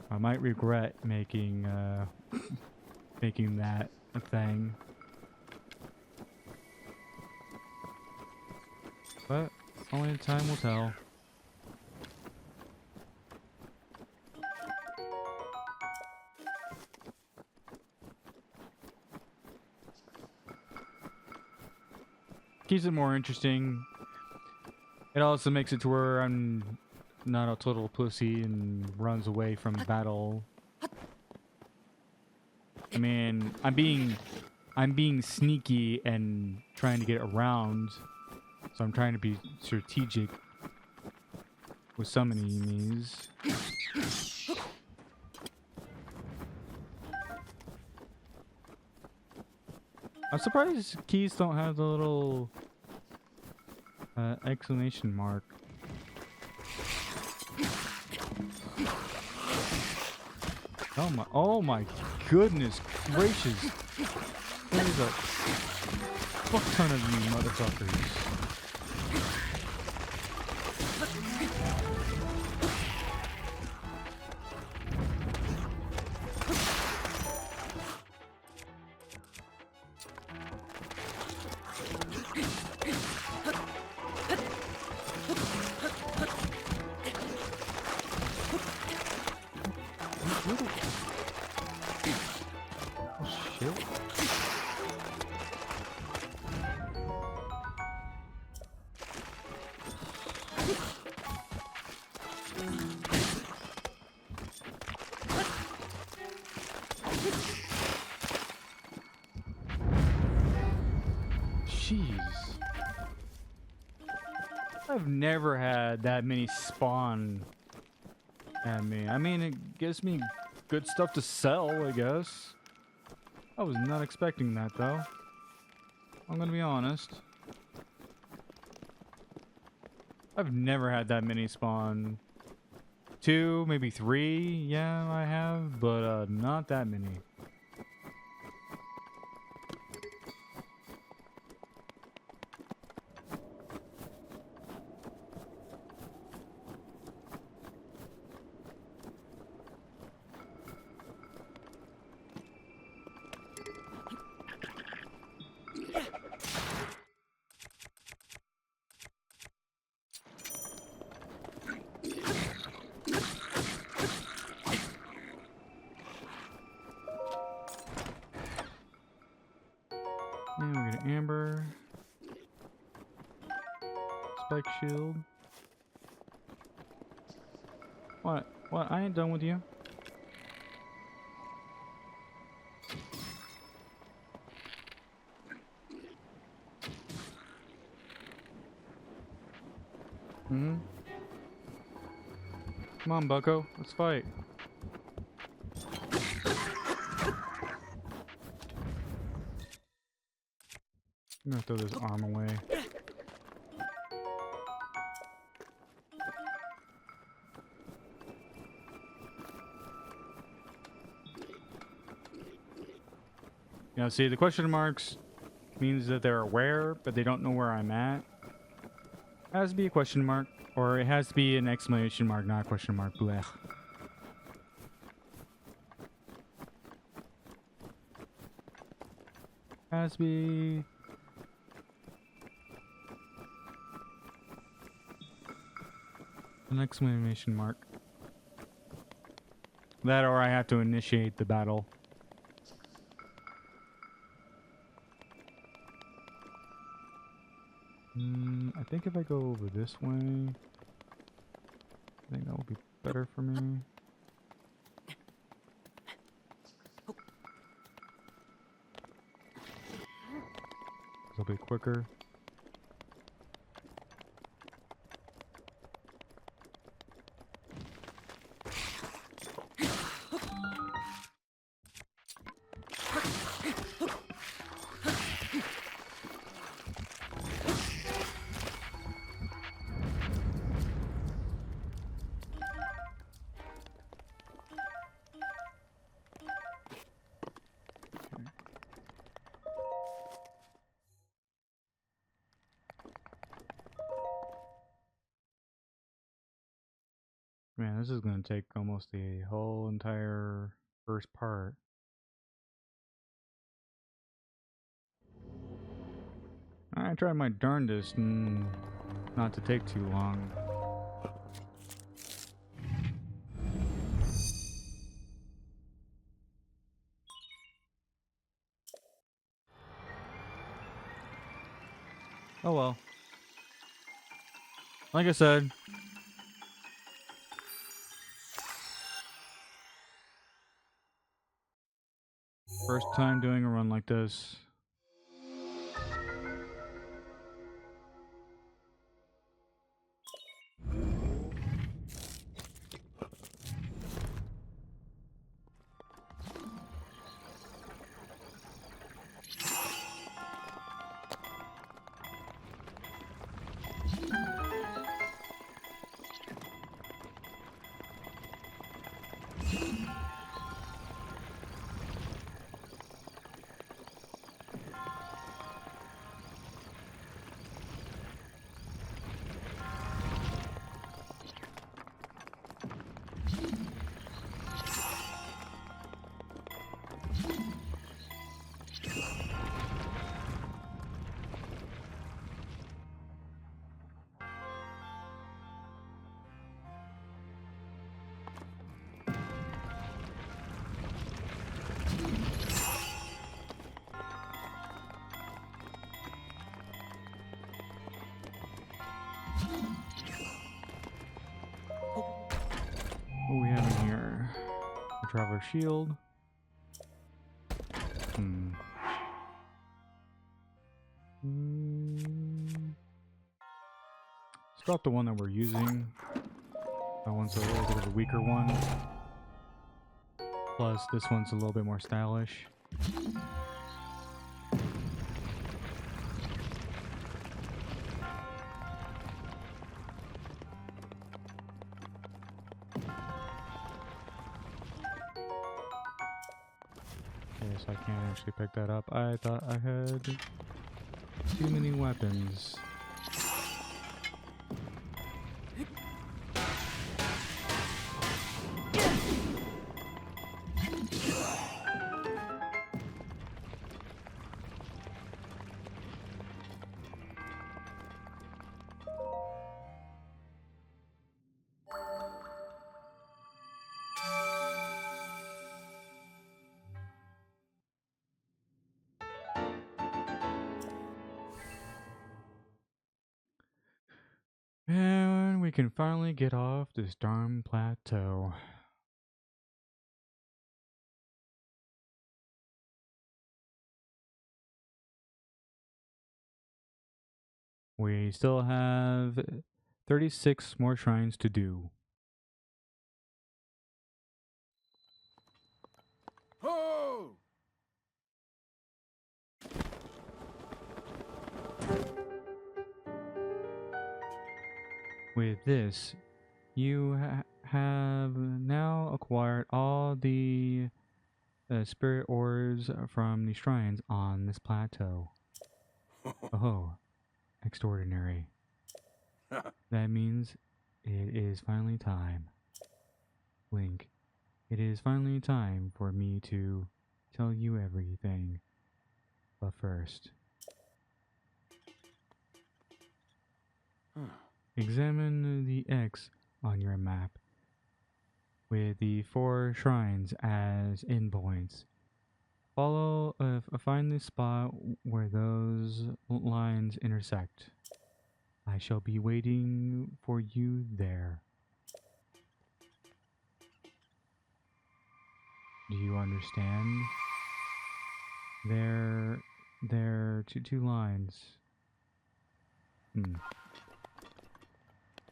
I might regret making making that a thing. But only time will tell. Keeps it more interesting. It also makes it to where I'm not a total pussy and runs away from battle. I mean, I'm being sneaky and trying to get around. So I'm trying to be strategic with summoning enemies. I'm surprised keys don't have the little exclamation mark. Oh my goodness gracious. There's a fuck ton of you motherfuckers. Jeez. I've never had that many spawn at me. I mean, it gives me good stuff to sell, I guess. I was not expecting that, though. I'm gonna be honest. I've never had that many spawn. 2, maybe 3, yeah, I have, but not that many. And we get an amber. Spike shield. What? What? I ain't done with you. Mm-hmm. Come on, bucko. Let's fight. I'm gonna throw this arm away. Now, see, the question marks means that they're aware, but they don't know where I'm at. It has to be a question mark, or it has to be an exclamation mark, not a question mark. Blech. Has to be... an exclamation mark. That or I have to initiate the battle. I think if I go over this way, I think that will be better for me. It'll be quicker. Man, this is going to take almost the whole entire first part. I tried my darndest not to take too long. Oh well. Like I said, first time doing a run like this. What do we have in here? A Traveler Shield. Let's drop the one that we're using. That one's a little bit of a weaker one. Plus, this one's a little bit more stylish. Okay, so I can't actually pick that up. I thought I had too many weapons. And we can finally get off this darn plateau. We still have 36 more shrines to do. Ho! With this, you have now acquired all the spirit ores from the shrines on this plateau. Oh, extraordinary. That means it is finally time. Link, it is finally time for me to tell you everything. But first, examine the X on your map with the 4 shrines as endpoints. Find the spot where those lines intersect. I shall be waiting for you there. Do you understand? There two lines.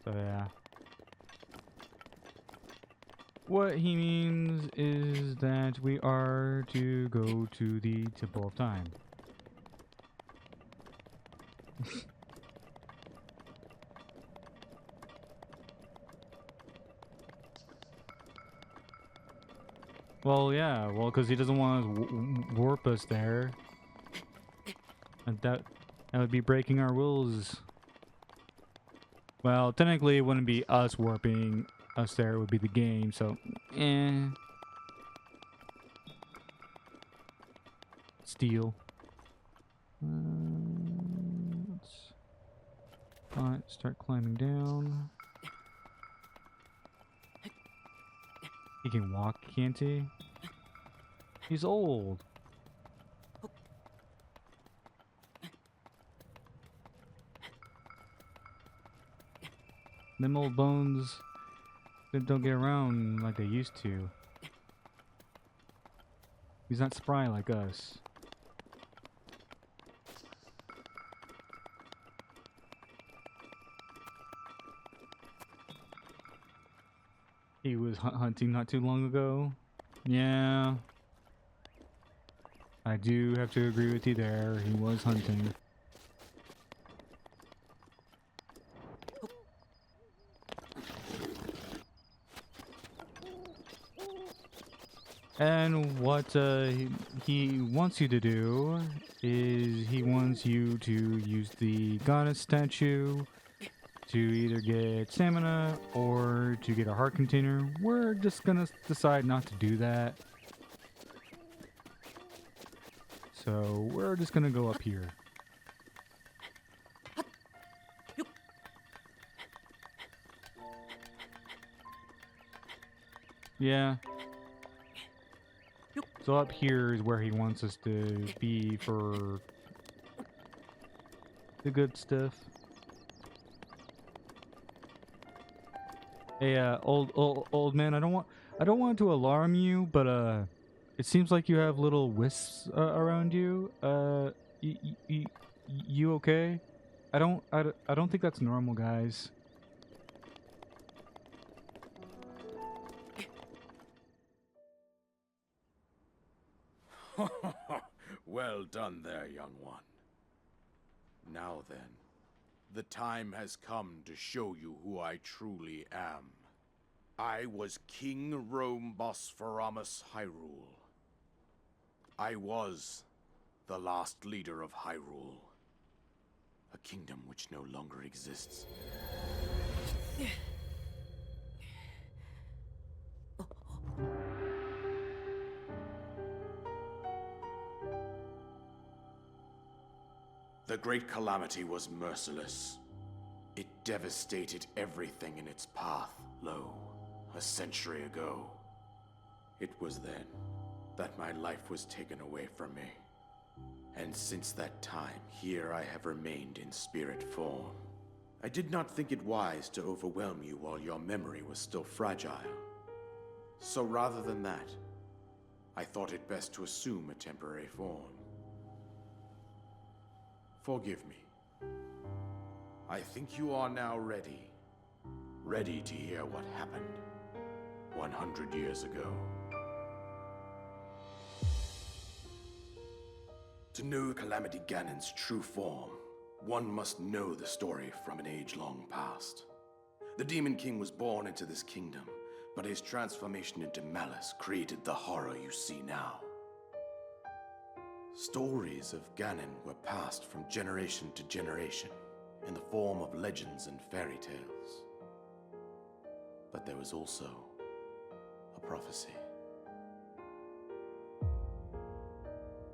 So yeah. What he means is that we are to go to the Temple of Time. Well, yeah, because he doesn't want to warp us there. And that would be breaking our rules. Well, technically it wouldn't be us warping us there, it would be the game, so Steal. Let's start climbing down. He can walk, can't he? He's old. Them old bones don't get around like they used to. He's not spry like us. He was hunting not too long ago. Yeah. I do have to agree with you there. He was hunting. And what he wants you to do is he wants you to use the goddess statue to either get stamina or to get a heart container. We're just gonna decide not to do that. So we're just gonna go up here. Yeah. So up here is where he wants us to be for the good stuff. Hey, old man, I don't want to alarm you, but it seems like you have little wisps around you. You okay? I don't think that's normal, guys. Well done there, young one. Now then, the time has come to show you who I truly am. I was King Rome Bosphoramus Hyrule. I was the last leader of Hyrule, a kingdom which no longer exists. The Great Calamity was merciless. It devastated everything in its path, lo, a century ago. It was then that my life was taken away from me. And since that time, here I have remained in spirit form. I did not think it wise to overwhelm you while your memory was still fragile. So rather than that, I thought it best to assume a temporary form. Forgive me. I think you are now ready ready to hear what happened 100 years ago. To know Calamity Ganon's true form, one must know the story from an age long past. The Demon King was born into this kingdom, but his transformation into malice created the horror you see now. Stories of Ganon were passed from generation to generation in the form of legends and fairy tales. But there was also a prophecy.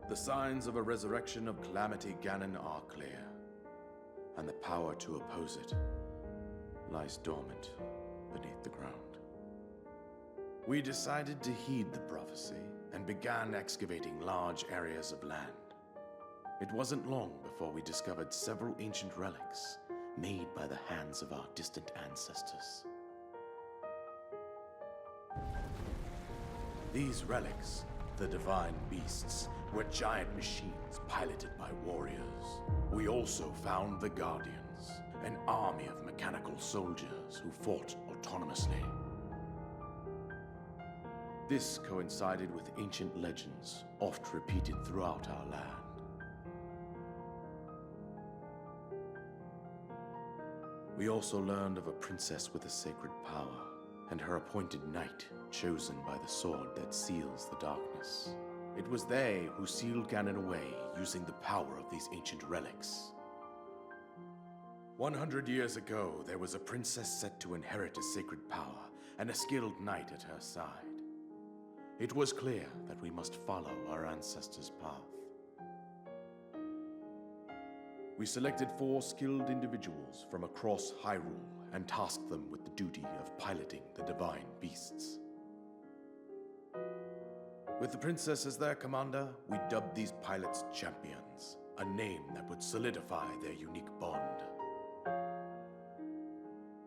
The signs of a resurrection of Calamity Ganon are clear, and the power to oppose it lies dormant beneath the ground. We decided to heed the prophecy and began excavating large areas of land. It wasn't long before we discovered several ancient relics made by the hands of our distant ancestors. These relics, the divine beasts, were giant machines piloted by warriors. We also found the Guardians, an army of mechanical soldiers who fought autonomously. This coincided with ancient legends, oft repeated throughout our land. We also learned of a princess with a sacred power, and her appointed knight, chosen by the sword that seals the darkness. It was they who sealed Ganon away using the power of these ancient relics. 100 years ago, there was a princess set to inherit a sacred power, and a skilled knight at her side. It was clear that we must follow our ancestors' path. We selected 4 skilled individuals from across Hyrule and tasked them with the duty of piloting the divine beasts. With the princess as their commander, we dubbed these pilots champions, a name that would solidify their unique bond.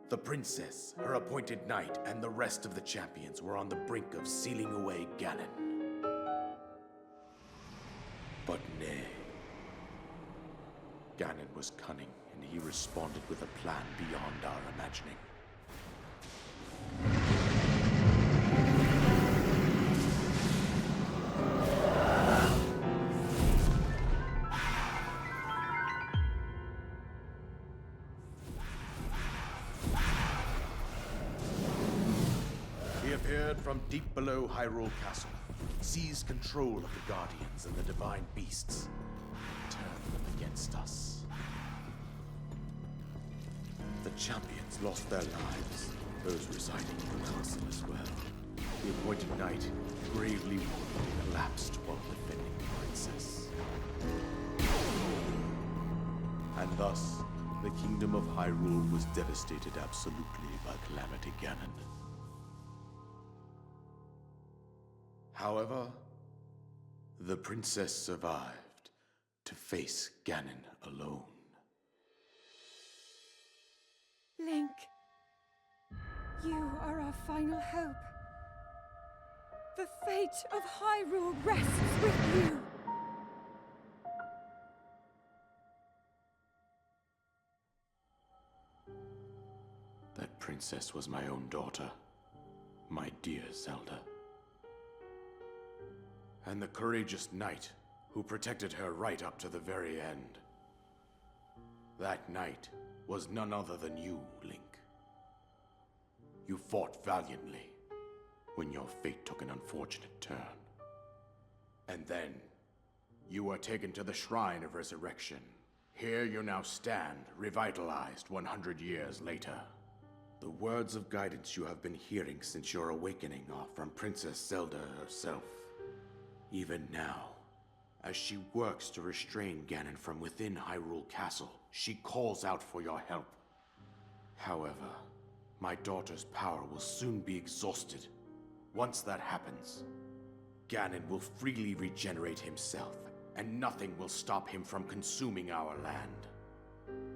The princess, her appointed knight, and the rest of the champions were on the brink of sealing away Ganon. But nay. Ganon was cunning, and he responded with a plan beyond our imagining. He appeared from deep below Hyrule Castle, seized control of the Guardians and the divine beasts, and turned them against us. The champions lost their lives, those residing in the castle as well. The appointed knight, gravely wounded, collapsed while defending the princess. And thus, the kingdom of Hyrule was devastated absolutely by Calamity Ganon. However, the princess survived to face Ganon alone. Link, you are our final hope. The fate of Hyrule rests with you. That princess was my own daughter, my dear Zelda. And the courageous knight who protected her right up to the very end. That knight was none other than you, Link. You fought valiantly when your fate took an unfortunate turn. And then, you were taken to the Shrine of Resurrection. Here you now stand, revitalized 100 years later. The words of guidance you have been hearing since your awakening are from Princess Zelda herself. Even now, as she works to restrain Ganon from within Hyrule Castle, she calls out for your help. However, my daughter's power will soon be exhausted. Once that happens, Ganon will freely regenerate himself, and nothing will stop him from consuming our land.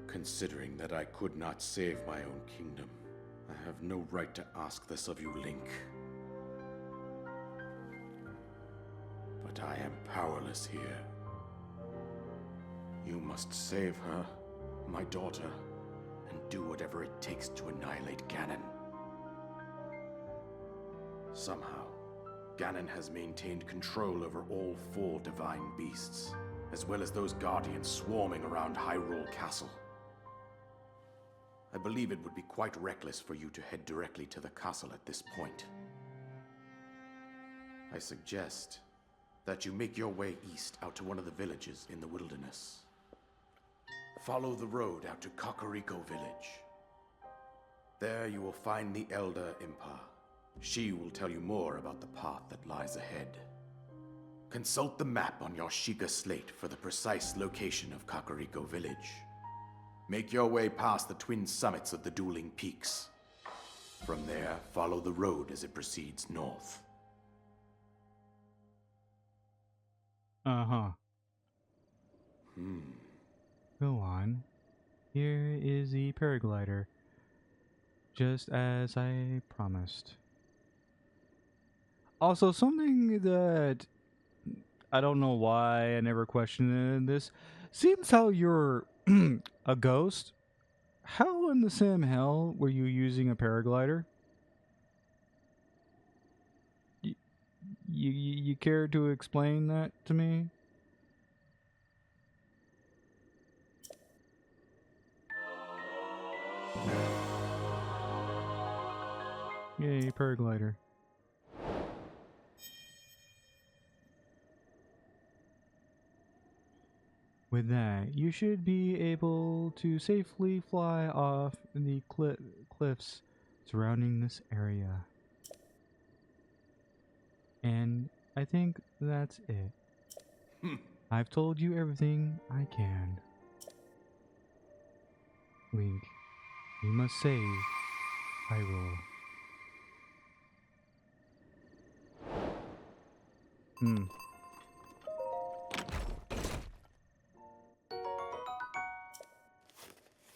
Considering that I could not save my own kingdom, I have no right to ask this of you, Link. But I am powerless here. You must save her, my daughter, and do whatever it takes to annihilate Ganon. Somehow, Ganon has maintained control over all 4 divine beasts, as well as those guardians swarming around Hyrule Castle. I believe it would be quite reckless for you to head directly to the castle at this point. I suggest that you make your way east out to one of the villages in the wilderness. Follow the road out to Kakariko Village. There you will find the Elder Impa. She will tell you more about the path that lies ahead. Consult the map on your Sheikah slate for the precise location of Kakariko Village. Make your way past the twin summits of the dueling peaks. From there, follow the road as it proceeds north. Uh-huh. Go on. Here is the paraglider. Just as I promised. Also, something that I don't know why I never questioned this. Seems how you're a ghost. How in the Sim hell were you using a paraglider? You care to explain that to me? Yay, paraglider. With that, you should be able to safely fly off the cliffs surrounding this area. And I think that's it. I've told you everything I can. Link, you must save Hyrule.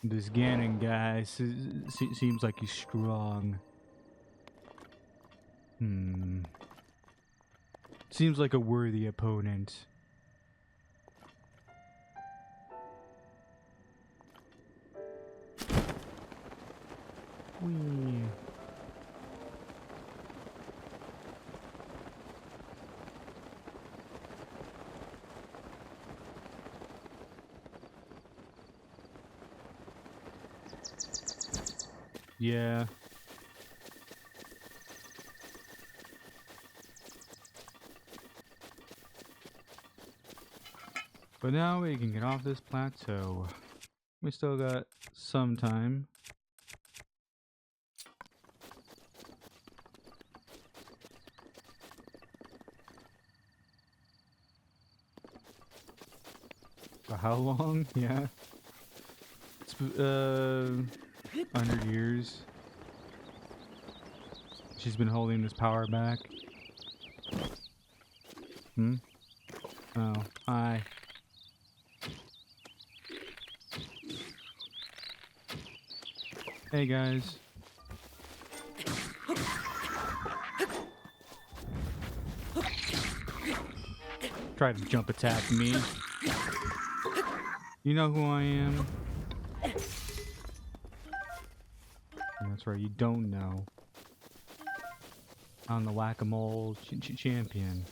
This Ganon guy seems like he's strong. Seems like a worthy opponent. Whee. Yeah. But now we can get off this plateau. We still got some time. For how long? Yeah. It's 100 years. She's been holding this power back. Oh, hi. Hey guys. Try to jump attack me. You know who I am? That's right, you don't know. I'm the whack-a-mole champion.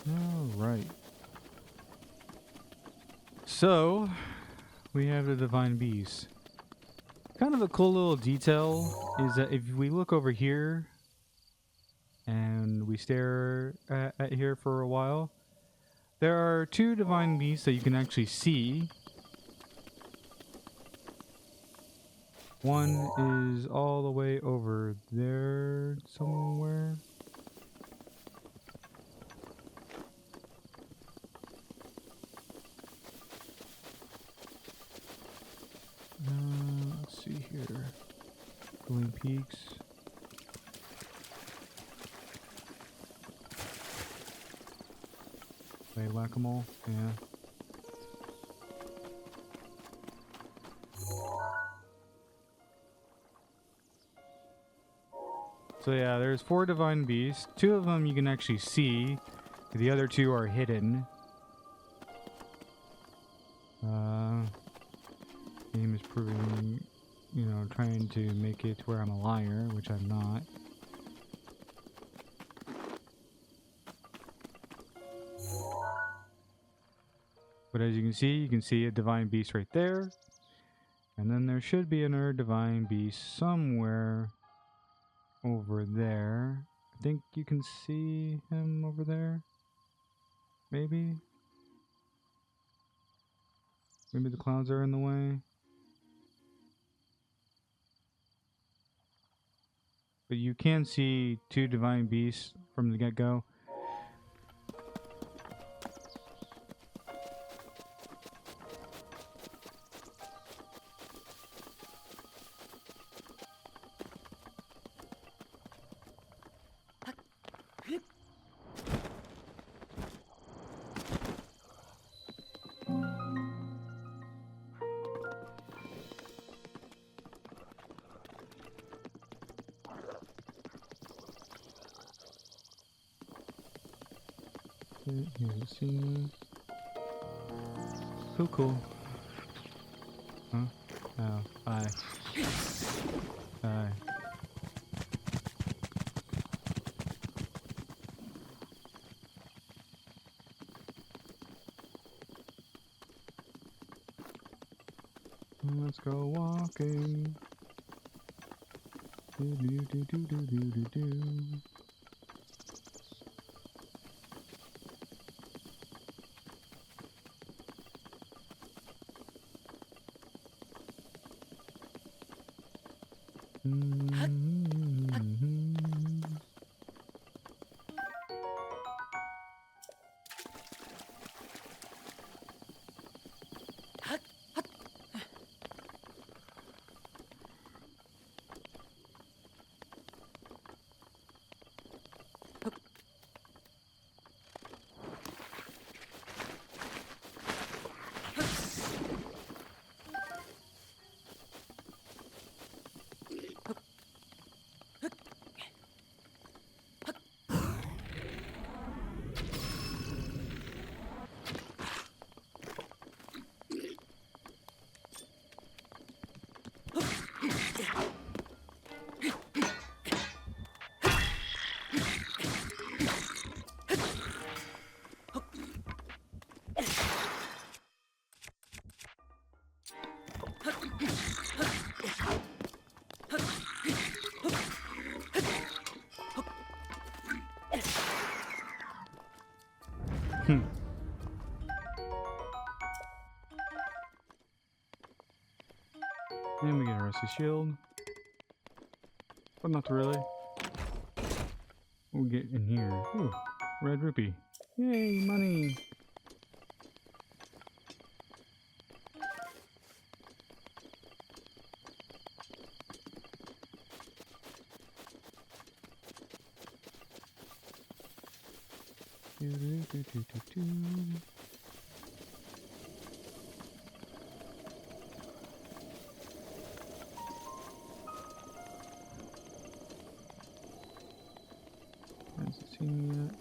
Alright. So, we have the Divine Beast. Kind of a cool little detail is that if we look over here and we stare at here for a while, there are 2 Divine Beasts that you can actually see. One is all the way over there somewhere. Let's see here. Twin Peaks. Play whack-a-mole, yeah. So yeah, there's 4 divine beasts. 2 of them you can actually see. The other 2 are hidden. Game is proving, you know, trying to make it to where I'm a liar, which I'm not. But as you can see a divine beast right there. And then there should be another divine beast somewhere over there. I think you can see him over there. Maybe? Maybe the clouds are in the way. But you can see 2 divine beasts from the get-go. Haven't seen this. Cool. Huh? Oh, bye. Bye. Let's go walking. Do do do do do do do do. And we get a rusty shield. But not really. We'll get in here. Ooh, red rupee. Yay, money! Do, do, do, do, do, do. Hasn't seen me yet.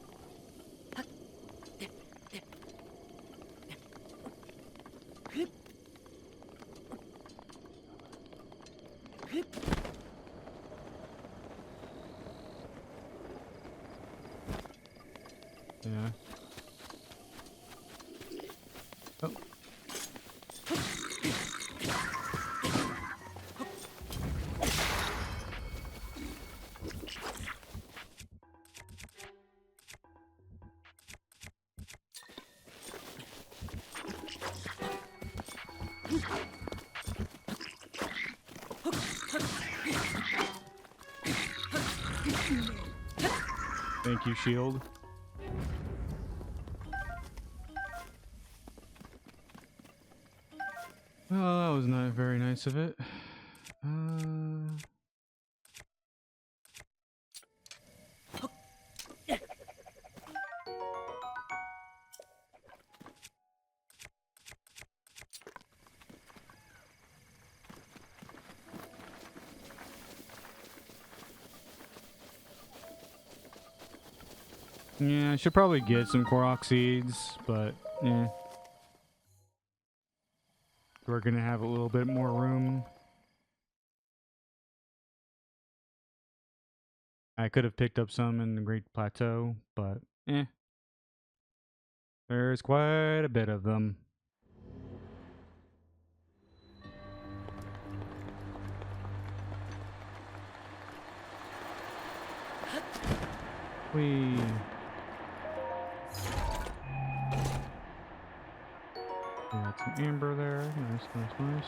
Yeah. Oh. Thank you, shield. Oh, that was not very nice of it. Yeah, I should probably get some Korok seeds, but yeah. We're gonna have a little bit more room. I could have picked up some in the Great Plateau, but there's quite a bit of them. We got some amber there. Nice, nice, nice.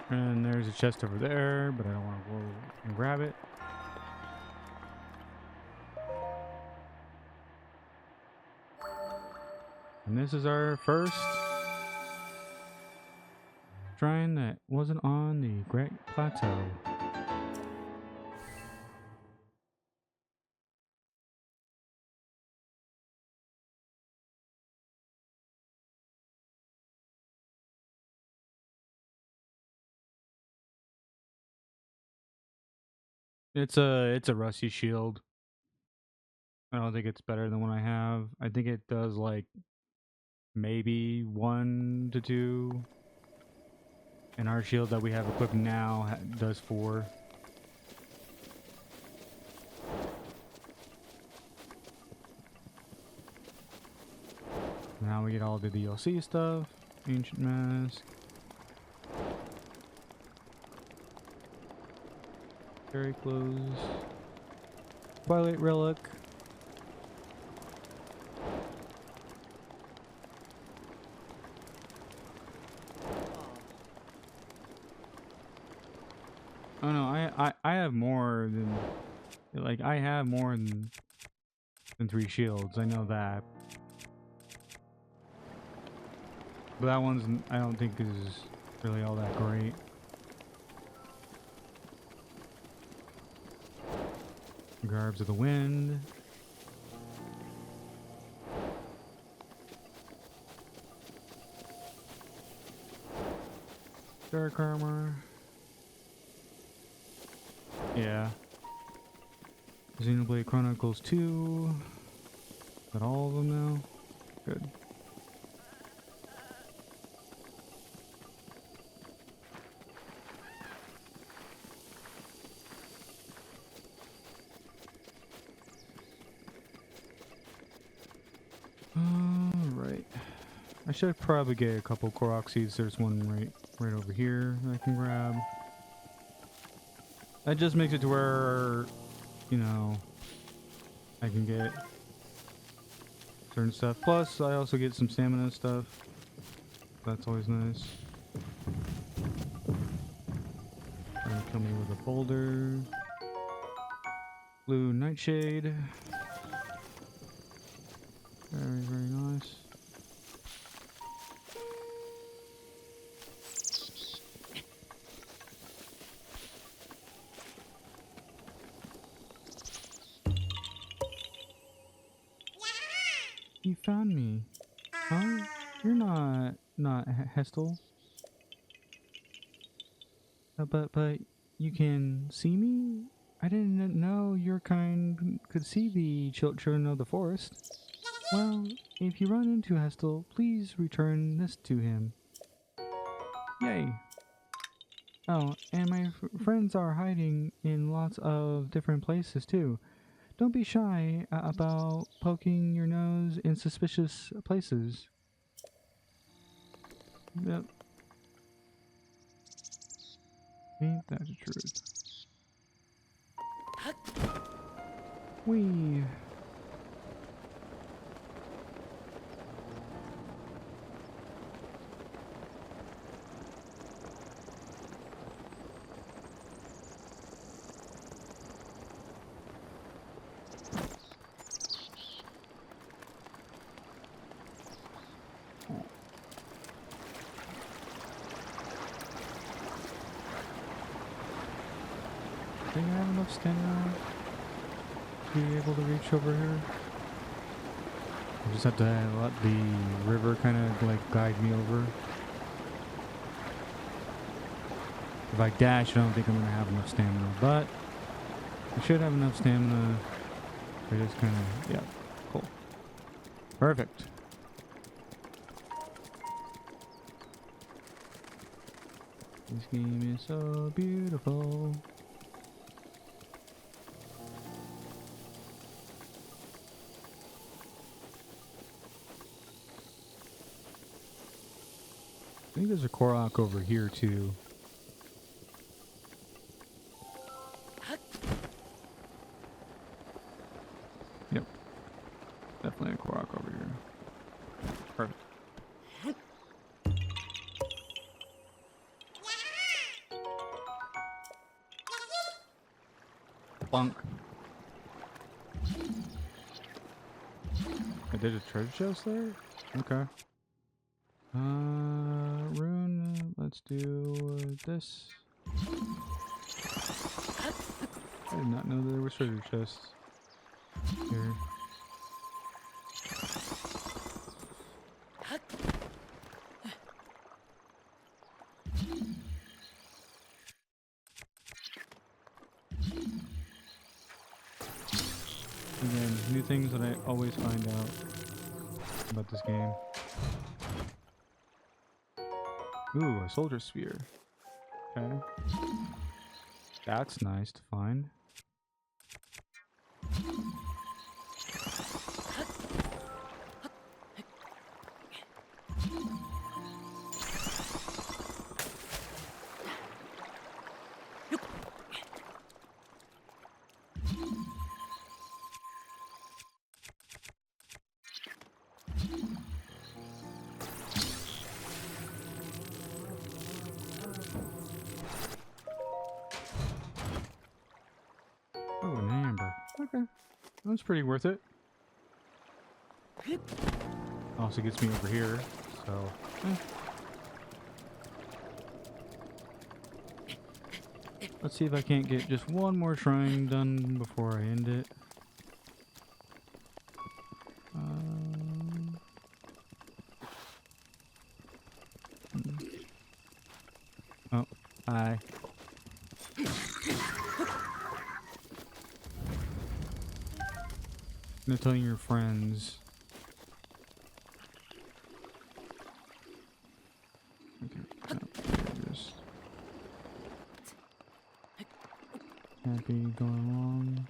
And there's a chest over there, but I don't want to go and grab it. And this is our first shrine that wasn't on the Great Plateau. It's a rusty shield. I don't think it's better than what I have. I think it does like maybe 1 to 2. And our shield that we have equipped now does 4. Now we get all the DLC stuff. Ancient Mask. Very close. Twilight Relic. Oh no, I have more than like I have more than 3 shields. I know that. But that one's I don't think is really all that great. Garbs of the Wind. Dark Armor. Yeah. Xenoblade Chronicles 2. Got all of them now. Good. Alright. I should probably get a couple Korok seeds. There's one right over here that I can grab. That just makes it to where, you know, I can get certain stuff. Plus, I also get some stamina stuff. That's always nice. Trying to kill me with a boulder. Blue Nightshade. Very, very nice. You found me. Oh, you're not Hestel. But you can see me? I didn't know your kind could see the children of the forest. Well, if you run into Hestel, please return this to him. Yay. Oh, and my friends are hiding in lots of different places too. Don't be shy about poking your nose in suspicious places. Yep. Ain't that the truth? Wee. Do you have enough stamina? to be able to reach over here? I just have to let the river kind of like guide me over. If I dash, I don't think I'm going to have enough stamina, but I should have enough stamina. I just kind of, yeah, cool. Perfect. This game is so beautiful. I think there's a Korok over here too. Yep. Definitely a Korok over here. Perfect. Bonk. I did a treasure chest there? Okay. Rune, let's do this. I did not know that there was treasure chests here. Again, new things that I always find out about this game. Ooh, a soldier sphere. Okay. That's nice to find. Oh, an amber. Okay. That's pretty worth it. Also gets me over here, so. Let's see if I can't get just one more shrine done before I end it. Oh, hi. No telling your friends. Okay, no, just happy going along.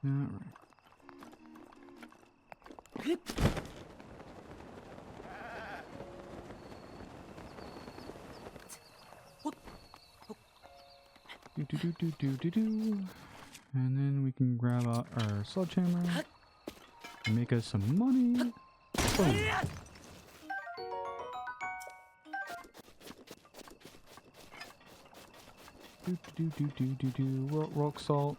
Alright. Do. And then we can grab out our sledgehammer and make us some money. Boom. Rock salt.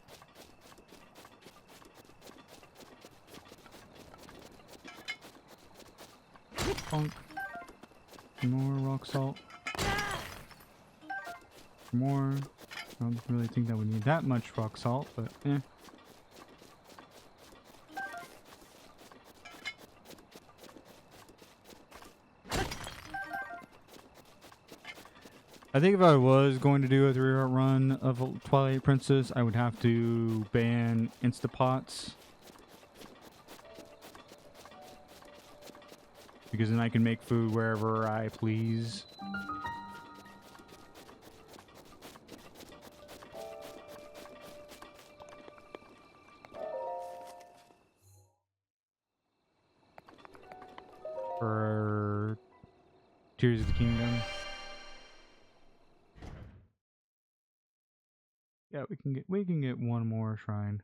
Bonk. More rock salt. More. I don't really think that we need that much rock salt, but eh. I think if I was going to do a 3-hour run of Twilight Princess, I would have to ban Instapots. Because then I can make food wherever I please. For Tears of the Kingdom. Yeah, we can get one more shrine.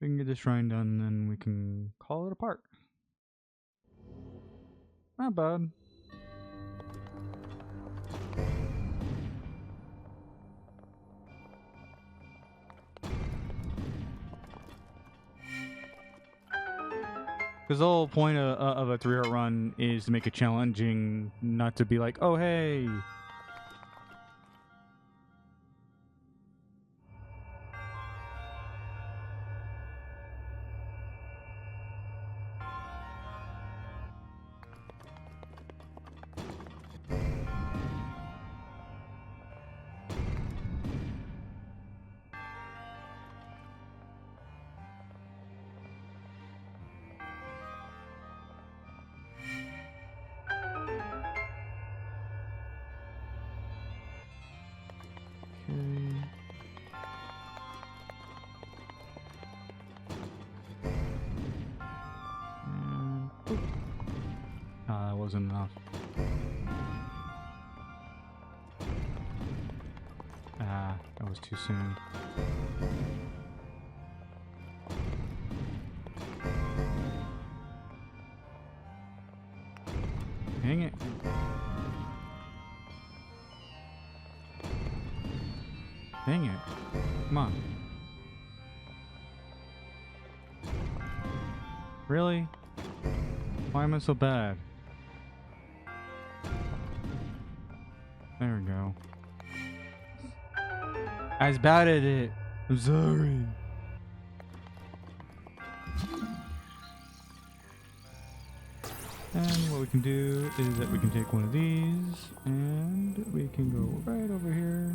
We can get this shrine done, and then we can call it a part. Not bad. Because the whole point of a 3-heart run is to make it challenging, not to be like, oh, hey. That wasn't enough. Ah, that was too soon. Dang it. Dang it. Come on. Really? Why am I so bad? There we go. I was bad at it. I'm sorry. And what we can do is that we can take one of these and we can go right over here.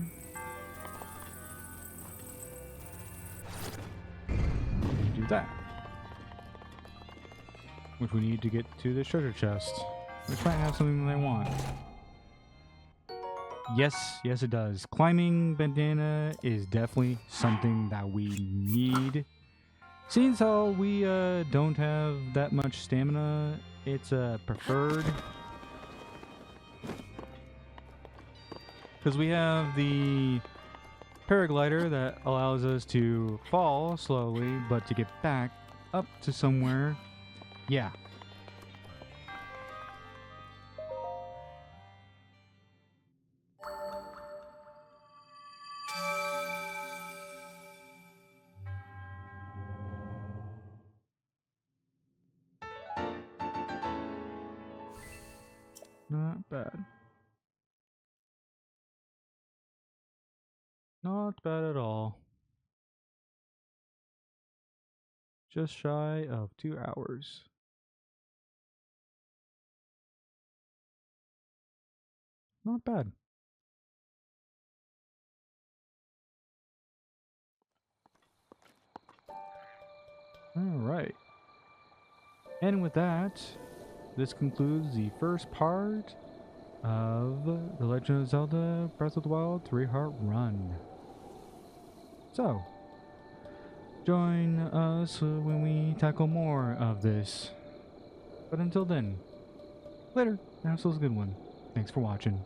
And do that. Which we need to get to the treasure chest. Which might have something that I want. Yes, yes it does. Climbing bandana is definitely something that we need. Seeing how we don't have that much stamina, it's preferred. Because we have the paraglider that allows us to fall slowly, but to get back up to somewhere. Yeah. Not bad. Not bad at all. Just shy of 2 hours. Not bad. Alright. And with that, this concludes the first part of The Legend of Zelda Breath of the Wild 3-Heart Run. So, join us when we tackle more of this. But until then, later. Have yourselves a good one. Thanks for watching.